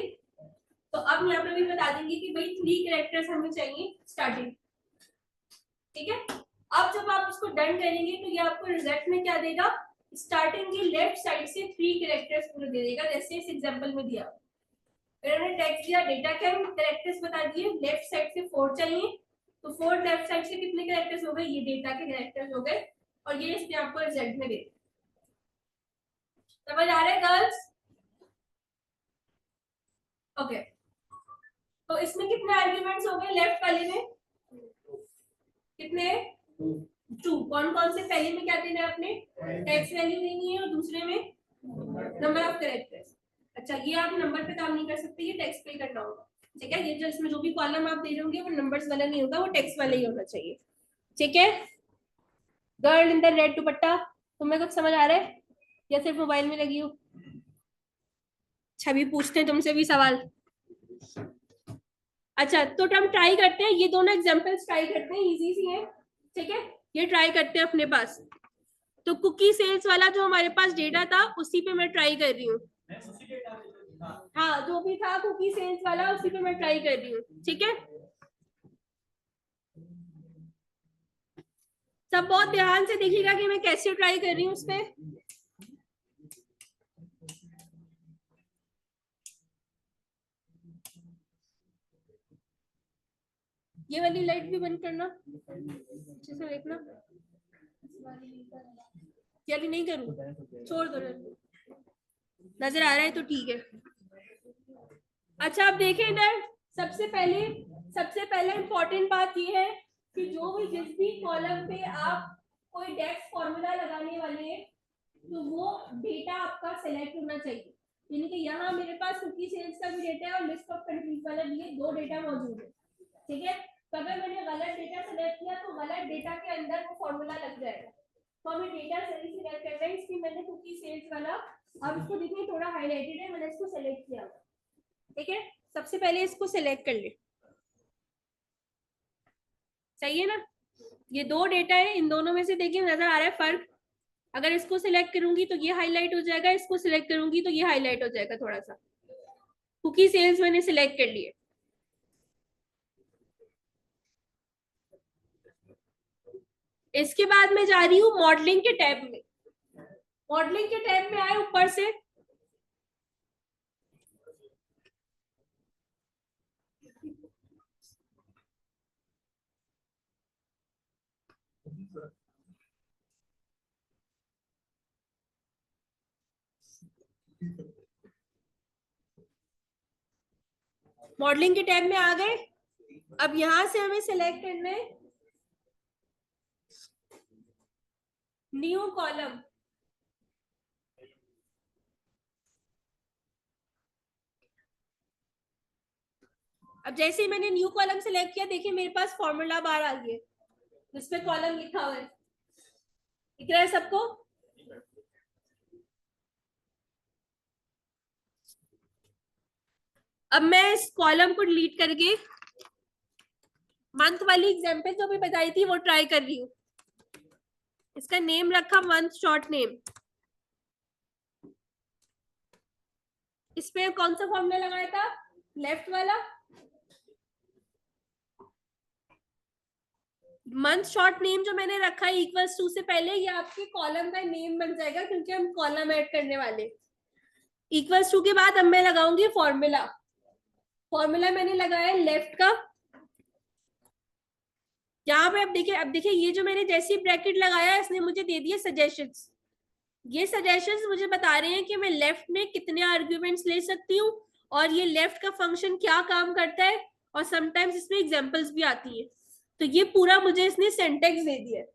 तो अब यहाँ पे भी बता देंगे कि भाई 3 कैरेक्टर्स हमें चाहिए स्टार्टिंग, ठीक है। अब जब आप उसको डन करेंगे तो ये आपको रिजल्ट में क्या देगा? स्टार्टिंग की लेफ्ट साइड से 3 कैरेक्टर्स पूरे दे देगा, जैसे इस एग्जांपल में दिया। इन्होंने टेक्स्ट दिया डेटा के कैरेक्टर्स बता दिए, लेफ्ट साइड से 4 चाहिए, तो 4 लेफ्ट साइड से कितने कैरेक्टर्स हो गए? ये डेटा के कैरेक्टर्स हो गए, और ये इसने आपको रिजल्ट में दे। समझ आ रहा है गर्ल्स? ओके, तो इसमें कितने आर्ग्यूमेंट्स हो गए लेफ्ट वाले में? कितने? 2। कौन कौन से? पहले में क्या देना है आपने? टेक्स्ट वैल्यू देनी है, और दूसरे में नंबर ऑफ कैरेक्टर्स। अच्छा, ये आप नंबर पे काम नहीं कर सकते, ये टेक्स्ट पे करना होगा, ठीक है। ये जो इसमें जो भी कॉलम आप दे रहे होंगे वो नंबर्स वाला नहीं होगा, वो टेक्स्ट वाला ही होना चाहिए, ठीक है। गर्ल इन द रेड दुपट्टा, तुम्हें कुछ समझ आ रहा है या सिर्फ मोबाइल में लगी हो? छवि पूछते हैं तुमसे भी सवाल। अच्छा, तो हम ट्राई करते हैं, ये दोनों एग्जांपल्स ट्राई करते हैं, इजी सी है, ठीक है। ये ट्राई करते हैं अपने पास। तो कुकी सेल्स वाला जो हमारे पास डेटा था उसी पे मैं ट्राई कर रही हूँ, हाँ, जो भी था कुकी सेल्स वाला उसी पे मैं ट्राई कर रही हूँ, ठीक है। सब बहुत ध्यान से देखिएगा कि मैं कैसे ट्राई कर रही हूँ उस पे। ये वाली लाइट भी बंद करना, अच्छे से देखना, या भी नहीं करूँ, छोड़ दो, नजर आ रहा है तो ठीक है। अच्छा, अब देखें इधर, सबसे पहले इंपॉर्टेंट बात ये है कि जिस भी कॉलम पे आप कोई डेक्स फॉर्मूला लगाने वाले हैं तो वो डेटा आपका सेलेक्ट होना चाहिए। यानी कि यहाँ मेरे पास कुकी सेल्स का भी डेटा है और लिस्ट ऑफ कंट्रीज वाला भी है, दो डेटा मौजूद है। ठीक है, तो अगर मैंने गलत डेटा सेलेक्ट किया तो गलत डेटा के अंदर वो फॉर्मूला लग जाएगा। तो हमें डेटा सही सिलेक्ट करना है, इसलिए मैंने कुकी सेल्स वाला, अब इसको देखिए थोड़ा हाईलाइटेड है, मैंने इसको सेलेक्ट किया। ठीक है, सबसे पहले इसको सिलेक्ट कर ले, सही है ना। ये दो डेटा है, इन दोनों में से देखिए नजर आ रहा है फर्क। अगर इसको सिलेक्ट करूंगी तो ये हाईलाइट हो जाएगा, इसको सिलेक्ट करूंगी तो ये हाईलाइट हो जाएगा थोड़ा सा। कुकी सेल्स मैंने सिलेक्ट कर लिए। इसके बाद मैं जा रही हूँ मॉडलिंग के टैब में। मॉडलिंग के टैब में आए ऊपर से, मॉडलिंग के टैब में आ गए। अब यहां से हमें सिलेक्ट करना है न्यू कॉलम। अब जैसे ही मैंने न्यू कॉलम सिलेक्ट किया, देखिए मेरे पास फॉर्मूला बार आ गया जिसपे कॉलम लिखा हुआ है, दिख रहा है सबको। अब मैं इस कॉलम को डिलीट करके मंथ वाली एग्जांपल जो भी बताई थी वो ट्राई कर रही हूँ। इसका नेम रखा मंथ शॉर्ट नेम। इसमें कौन सा फॉर्मूला लगाया था, लेफ्ट वाला। मंथ शॉर्ट नेम जो मैंने रखा है इक्वल्स टू से पहले, ये आपके कॉलम का नेम बन जाएगा क्योंकि हम कॉलम ऐड करने वाले। इक्वल्स टू के बाद अब मैं लगाऊंगी फॉर्मूला। फॉर्मूला मैंने लगाया लेफ्ट का। यहाँ पे अब देखिए ये जो मैंने जैसी ब्रैकेट लगाया इसने मुझे दे दिए सजेशंस। ये सजेशंस मुझे बता रहे हैं कि मैं लेफ्ट में कितने आर्ग्यूमेंट्स ले सकती हूँ और ये लेफ्ट का फंक्शन क्या काम करता है, और समटाइम्स इसमें एग्जांपल्स भी आती है। तो ये पूरा मुझे इसने सिंटैक्स दे दिया है।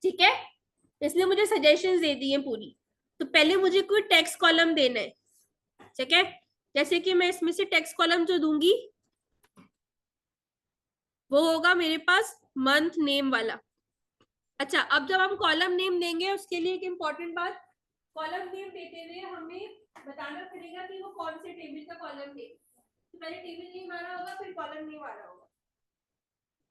ठीक है, इसने मुझे सजेशंस दे दी है पूरी। तो पहले मुझे कोई टेक्स्ट कॉलम देना है। ठीक है, जैसे कि मैं इसमें से टेक्स्ट कॉलम जो दूंगी वो होगा मेरे पास मंथ नेम वाला। अच्छा, अब जब हम कॉलम नेम देंगे उसके लिए एक इंपॉर्टेंट बात, कॉलम नेम देते हुए हमें बताना पड़ेगा कि वो कौन से टेबल का कॉलम नेम। तो पहले टेबल नेम आ रहा होगा, फिर कॉलम नेम आ रहा होगा।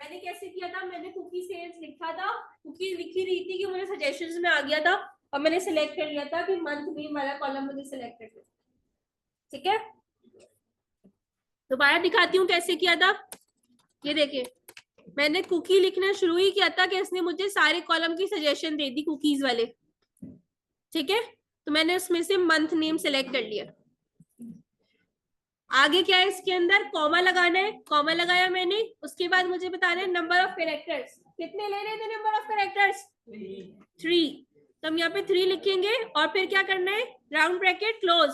मैंने कैसे किया था, मैंने कुकी सेल्स लिखा था, कुकी लिखी रही थी कि मुझे सजेशंस में आ गया था और मैंने सिलेक्ट कर लिया था कि मंथ नेम वाला कॉलम मुझे सिलेक्ट करना है। ठीक है, दोबारा दिखाती हूँ कैसे किया था। ये देखिए, मैंने कुकी लिखना शुरू ही किया था कि इसने मुझे सारे कॉलम की सजेशन दे दी कुकीज वाले। ठीक है, तो मैंने उसमें से मंथ नेम सेलेक्ट कर लिया। आगे क्या है, इसके अंदर कॉमा लगाना है, कॉमा लगाया मैंने। उसके बाद मुझे बताना है नंबर ऑफ कैरेक्टर्स, कितने ले रहे थे नंबर ऑफ कैरेक्टर्स, 3। तो हम यहाँ पे 3 लिखेंगे और फिर क्या करना है, राउंड ब्रैकेट क्लोज।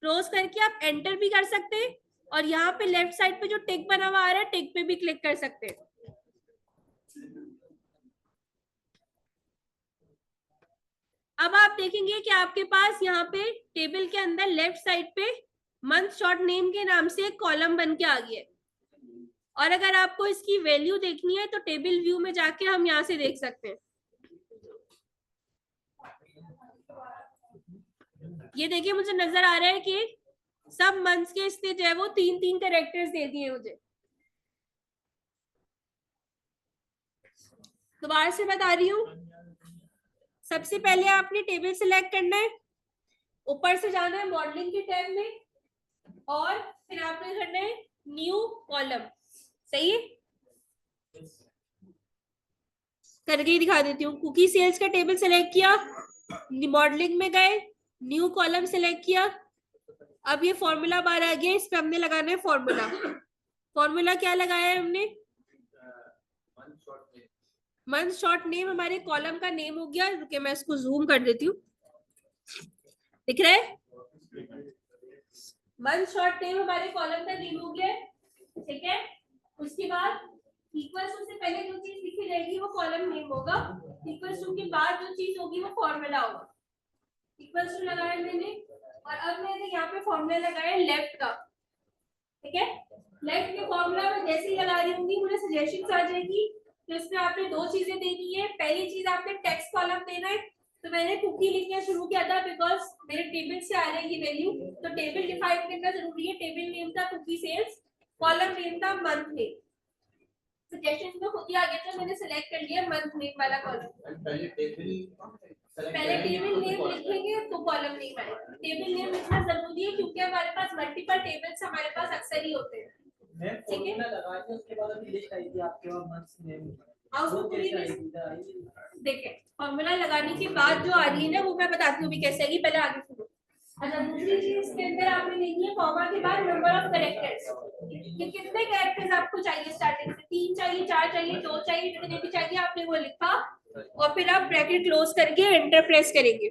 क्लोज करके आप एंटर भी कर सकते हैं और यहाँ पे लेफ्ट साइड पे जो टिक बना हुआ आ रहा है टिक पे भी क्लिक कर सकते हैं। अब आप देखेंगे कि आपके पास यहाँ पे टेबल के अंदर लेफ्ट साइड पे मंथ शॉर्ट नेम के नाम से एक कॉलम बन के आ गया है। और अगर आपको इसकी वैल्यू देखनी है तो टेबल व्यू में जाके हम यहाँ से देख सकते हैं। ये देखिए, मुझे नजर आ रहा है कि सब मंथ्स के इसने जो है वो 3-3 कैरेक्टर्स दे दिए मुझे। दोबारा से बता रही हूँ, सबसे पहले आपने टेबल सिलेक्ट करना है, ऊपर से जाना है मॉडलिंग के टैब में और फिर आपने करना है न्यू कॉलम। सही है, करके ही दिखा देती हूँ। कुकी सेल्स का टेबल सिलेक्ट किया, मॉडलिंग में गए, न्यू कॉलम सिलेक्ट किया। अब ये फॉर्मूला बार आ गया, इस पे हमने लगाना है फॉर्मूला। फॉर्मूला क्या लगाया है हमने, मंथ शॉर्ट नेम हमारे कॉलम का नेम हो गया। रुके मैं इसको जूम कर देती हूँ, दिख रहा है? मंथ शॉर्ट नेम हमारे कॉलम का नेम हो गया, ठीक है। उसके बाद इक्वल्स टू से पहले जो चीज लिखी जाएगी वो कॉलम नेम होगा, इक्वल्स टू के बाद जो चीज होगी वो फॉर्मूला होगा। इक्वल्स टू लगाया मैंने, और अब मैंने यहाँ पे फॉर्मूला लगाया लेफ्ट का, ठीक है। लेफ्ट के फॉर्मूला में जैसे ही लगा रही होंगी मुझे सजेशंस आ जाएगी। तो इसमें आपने दो चीजें देनी है। पहली चीज आपने टेक्स्ट कॉलम देना है, तो मैंने कुकी लिखना शुरू किया था बिकॉज मेरे टेबल से आ रहेगी वैल्यू, तो टेबल डिफाइन करना जरूरी है। टेबल नेम था कुकी सेल्स, कॉलम नेम था मंथ नेम। सजेशन में खुद ही आ गया था, मैंने सेलेक्ट कर लिया मंथ नेम वाला कॉलम। पहले टेबल नेम लिखेंगे तो कॉलम नेम आएगा। टेबल नेम लिखना जरूरी है क्योंकि हमारे पास मल्टीपल टेबल्स हमारे पास अक्सर ही होते हैं, ठीक है। लगाएंगे उसके बाद अभी लिस्ट आएगी आपके पास मंथ नेम, देखिए फॉर्मूला लगाने के बाद जो आ रही है ना वो मैं बताती हूँ भी कैसे आएगी, पहले आगे सुनो। अच्छा, दूसरी चीज इसके अंदर आपने लेनी है कॉमा के बाद नंबर ऑफ कैरेक्टर्स, कि कितने कैरेक्टर्स आपको चाहिए। स्टार्टिंग से 3 चाहिए, 4 चाहिए, 2 चाहिए, जितने भी चाहिए आपने वो लिखा, और फिर आप ब्रैकेट क्लोज करके एंटर प्रेस करेंगे।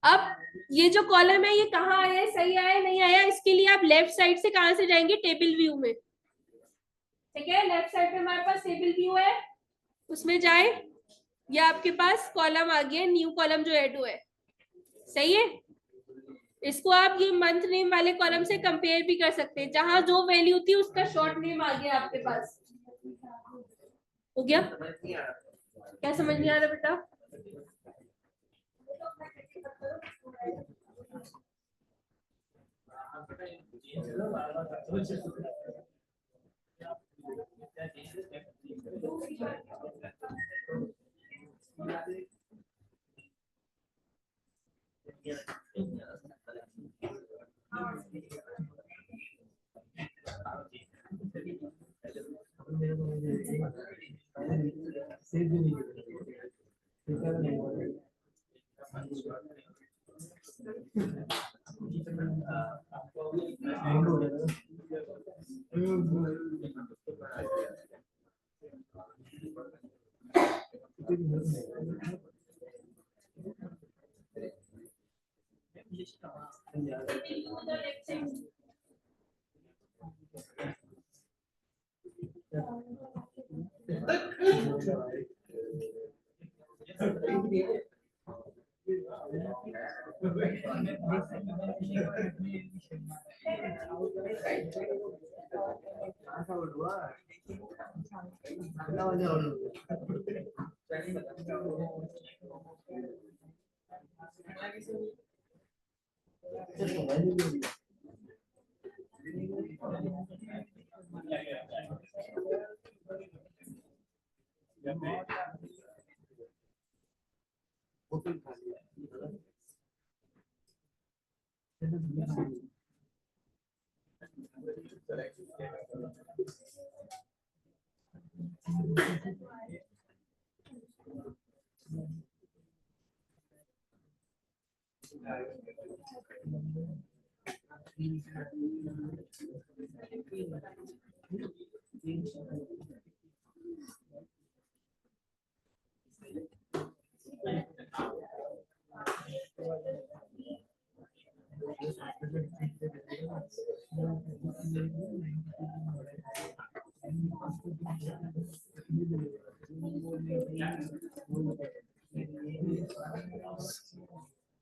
अब ये जो कॉलम है ये कहाँ आया है, सही आया नहीं आया, इसके लिए आप लेफ्ट साइड से कहाँ से जाएंगे, टेबल व्यू में, ठीक है। लेफ्ट साइड में हमारे पास टेबल व्यू है, उसमें जाए, ये आपके पास कॉलम आ गया, न्यू कॉलम जो ऐड हुआ है, सही है। इसको आप ये मंथ नेम वाले कॉलम से कंपेयर भी कर सकते हैं, जहां जो वैल्यू थी उसका शॉर्ट नेम आ गया आपके पास। हो गया? क्या समझ नहीं आ रहा बेटा?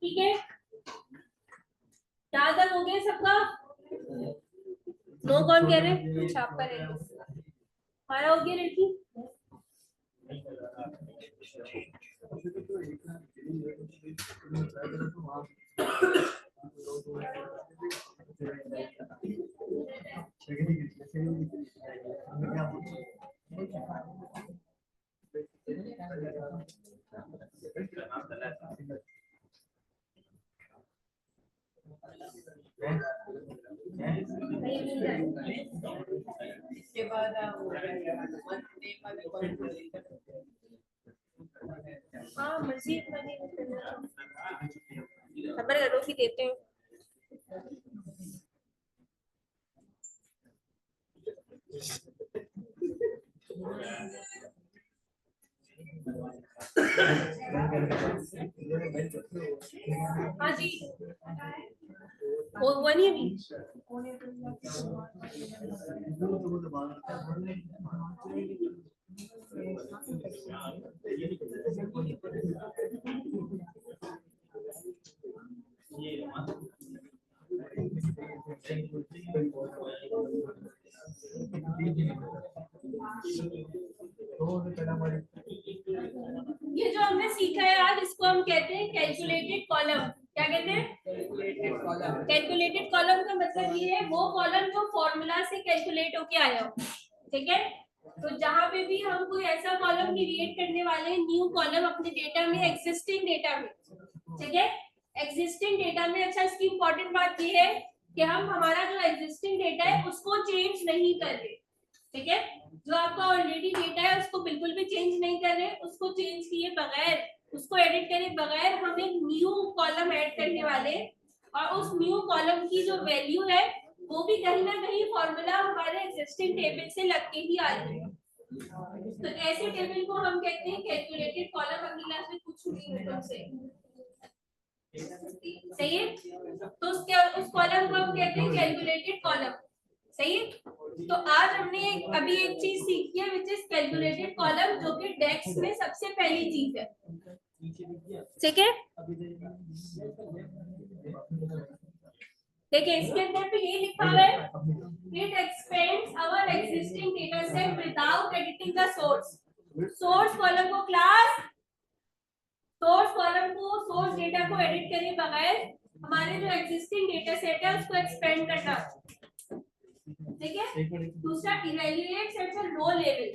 ठीक है, यहाँ तक हो गया सबका? नो कौन कह रहे? छाप पर है हमारा, हो गया लड़की? इसके बाद हाँ मर्जी खबर करो कि देते हैं। हाँ जी, वो वन ही अभी। ये जो हमने सीखा है आज, इसको हम कहते हैं कैलकुलेटेड कॉलम। क्या कहते हैं? कैलकुलेटेड कॉलम का मतलब ये है वो कॉलम जो फॉर्मूला से कैलकुलेट होके आया हो। ठीक है, तो जहां पे भी हम कोई ऐसा कॉलम क्रिएट करने वाले हैं, न्यू कॉलम अपने डेटा में, एग्जिस्टिंग डेटा में, ठीक है, एग्जिस्टिंग डेटा में। अच्छा, इसकी इंपॉर्टेंट बात ये है कि हम हमारा जो एग्जिस्टिंग डेटा है उसको चेंज नहीं कर रहे। ठीक है, जो आपका ऑलरेडी डेटा है उसको बिल्कुल भी चेंज नहीं कर रहे, उसको चेंज किए बगैर, उसको एडिट करे बगैर हम एक न्यू कॉलम ऐड करने वाले, और उस न्यू कॉलम की जो वैल्यू है वो भी कहीं ना कहीं फॉर्मूला हमारे एग्जिस्टिंग टेबल से लग के ही आ रही है। तो ऐसे टेबल को हम कहते हैं कैलकुलेटेड कॉलम। अगली क्लास में पूछूंगी मैं तुमसे, सही है? तो उस कॉलम को हम कहते हैं कैलकुलेटेड कॉलम। सही है? तो आज हमने अभी एक चीज सीखी है विच इज कैलकुलेटेड कॉलम, जो कि डेक्स में सबसे पहली चीज है। ठीक है, देखिए इसके अंदर पे ये लिखा हुआ है, it expands our existing data set without editing the source. Source column को क्लास, सोर्स कॉलम को, सोर्स डेटा को एडिट करे बगैर हमारे जो एग्जिस्टिंग डेटा सेट है उसको एक्सपेंड करना। ठीक है, दूसरा evaluate sets on row level.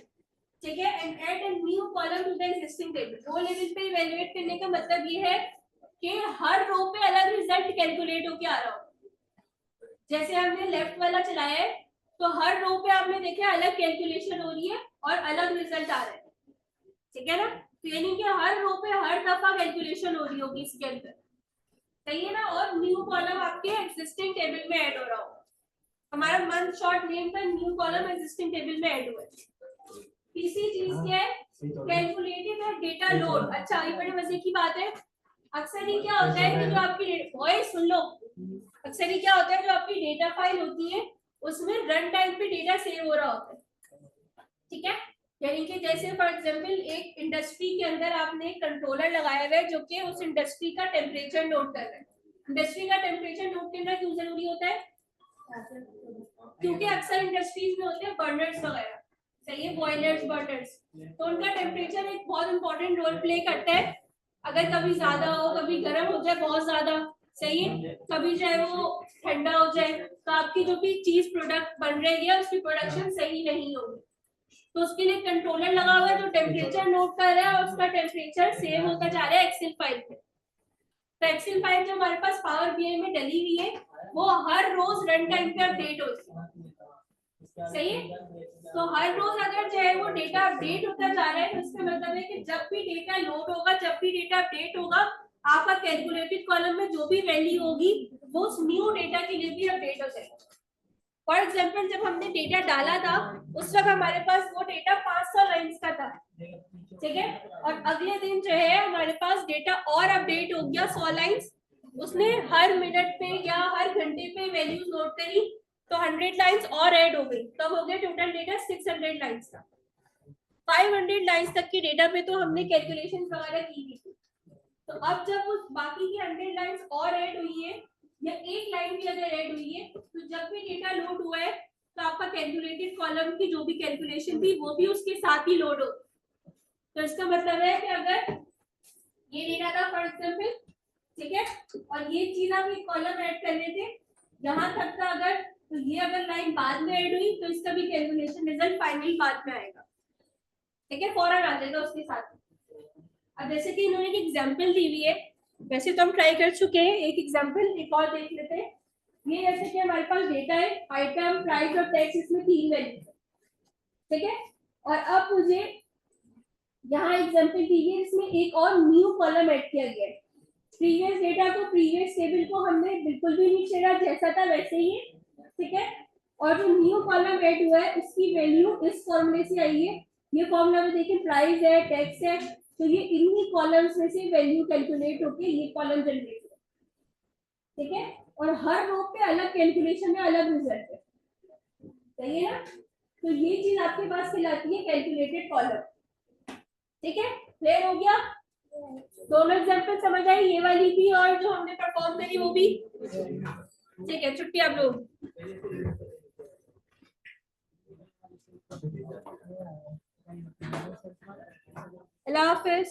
ठीक है, and add a new column to the existing table. Row level पे इवैल्यूएट करने का मतलब ये है कि हर रो पे अलग रिजल्ट कैलकुलेट होके आ रहा हो। जैसे हमने लेफ्ट वाला चलाया है तो हर रो पे आपने देखा अलग कैलकुलेशन हो रही है और अलग रिजल्ट आ रहा है। ठीक है ना, तो यानी कि हर रो पे हर दफा कैलकुलेशन हो रही होगी इसके अंदर। सही है ना, और न्यू कॉलम आपके एग्जिस्टिंग टेबल में ऐड हो रहा होगा। हमारा मंथ शॉर्ट नेम का न्यू कॉलम एग्जिस्टिंग टेबल में ऐड हुआ है। तीसरी चीज क्या है, कैलकुलेटेड है डेटा लोड। अच्छा, ये बड़े मजे की बात है। अक्सर ही क्या होता है कि जो आपकी वॉइस सुन लो, अक्सर ही क्या होता है जो आपकी डेटा फाइल होती है उसमें रन टाइम पे डेटा सेव हो रहा होता है। ठीक है, यानी कि जैसे फॉर एग्जांपल एक इंडस्ट्री के अंदर आपने एक कंट्रोलर लगाया हुआ है जो कि उस इंडस्ट्री का टेम्परेचर नोट कर रहा है। इंडस्ट्री का टेम्परेचर नोट करना क्यों जरूरी होता है? क्योंकि अक्सर इंडस्ट्रीज में होते हैं बर्नर्स वगैरह, सही है, बॉयलर्स, बर्नर्स, तो उनका टेम्परेचर एक बहुत इंपॉर्टेंट रोल प्ले करता है। अगर कभी ज्यादा हो, कभी गर्म हो जाए बहुत ज्यादा, सही है, कभी चाहे वो ठंडा हो जाए, तो आपकी जो भी चीज प्रोडक्ट बन रही है उसकी प्रोडक्शन सही नहीं होगी। तो उसके लिए कंट्रोलर लगा हुआ है जो टेम्परेचर नोट कर रहा है और उसका टेम्परेचर सेव होता जा रहा है एक्सेल फाइल पे। तो एक्सेल फाइल जो हमारे पास पावर बीआई में डली हुई है वो हर रोज रन टाइम पे अपडेट होती है। सही है, तो हर रोज अगर जो है वो डेटा अपडेट होता जा रहा है तो इसका मतलब है कि जब भी डेटा लोड होगा, जब भी डेटा अपडेट होगा, आपका कैलकुलेटेड कॉलम में जो भी वैल्यू होगी वो उस न्यू डेटा के लिए भी अपडेट हो जाएगी। फॉर एग्जाम्पल जब हमने डेटा डाला था उस वक्त हमारे पास वो डेटा 500 लाइन्स का था। ठीक है, और अगले दिन जो है हमारे पास डेटा और अपडेट हो गया 100 लाइन्स। उसने हर मिनट पे या हर घंटे पे वैल्यूज नोट करी तो 100 लाइन्स और ऐड हो गई, तब हो गया टोटल डेटा 600 लाइन्स का। 500 लाइन्स तक की डेटा पे तो हमने कैलकुलेशन वगैरह की थी। तो अब जब उस बाकी की 100 लाइन्स और ऐड हुई है या एक लाइन भी अगर ऐड हुई है तो जब भी डेटा लोड हुआ है तो आपका कैलकुलेटेड कॉलम की जो भी कैलकुलेशन थी वो भी उसके साथ ही लोड हो। तो इसका मतलब है कि अगर ये डेटा था फॉर एग्जांपल, ठीक है, और ये चीज आप एक कॉलम ऐड कर रहे थे यहां तक का, अगर तो ये अगर लाइन बाद में ऐड हुई तो इसका भी कैलकुलेशन रिजल्ट फाइनली बाद में आएगा। ठीक है, फौरन आ जाएगा उसके साथ। अब जैसे कि इन्होंने एक एग्जांपल दी हुई है, वैसे तो हम ट्राई कर चुके हैं, एक एग्जांपल एक और देख लेते हैं। ये जैसे कि हमारे पास डेटा है, आइटम, प्राइस और टैक्स, इसमें 3 वैल्यू है। ठीक है, और अब मुझे यहाँ एग्जांपल दी है इसमें एक और न्यू कॉलम ऐड किया गया है। प्रीवियस डेटा को, प्रीवियस टेबल को हमने बिल्कुल भी नहीं छेड़ा, जैसा था वैसे ही। ठीक है, और जो न्यू कॉलम ऐड हुआ है उसकी वैल्यू इस फॉर्मूले से आई है। ये फॉर्मूला में देखिए प्राइस है, टैक्स है, तो ये इन्हीं कॉलम्स में से वैल्यू कैलकुलेट होके ये कॉलम जनरेट होगा, ठीक है। और हर रो पे अलग कैलकुलेशन है, अलग रिजल्ट है, सही है ना। तो ये चीज आपके पास कहलाती है कैलकुलेटेड कॉलम, ठीक है। क्लियर हो गया, दोनों एग्जांपल समझ आई, ये वाली भी और जो हमने परफॉर्म करी वो भी, ठीक है। छुट्टी आप लोग। अल्लाह हाफिज।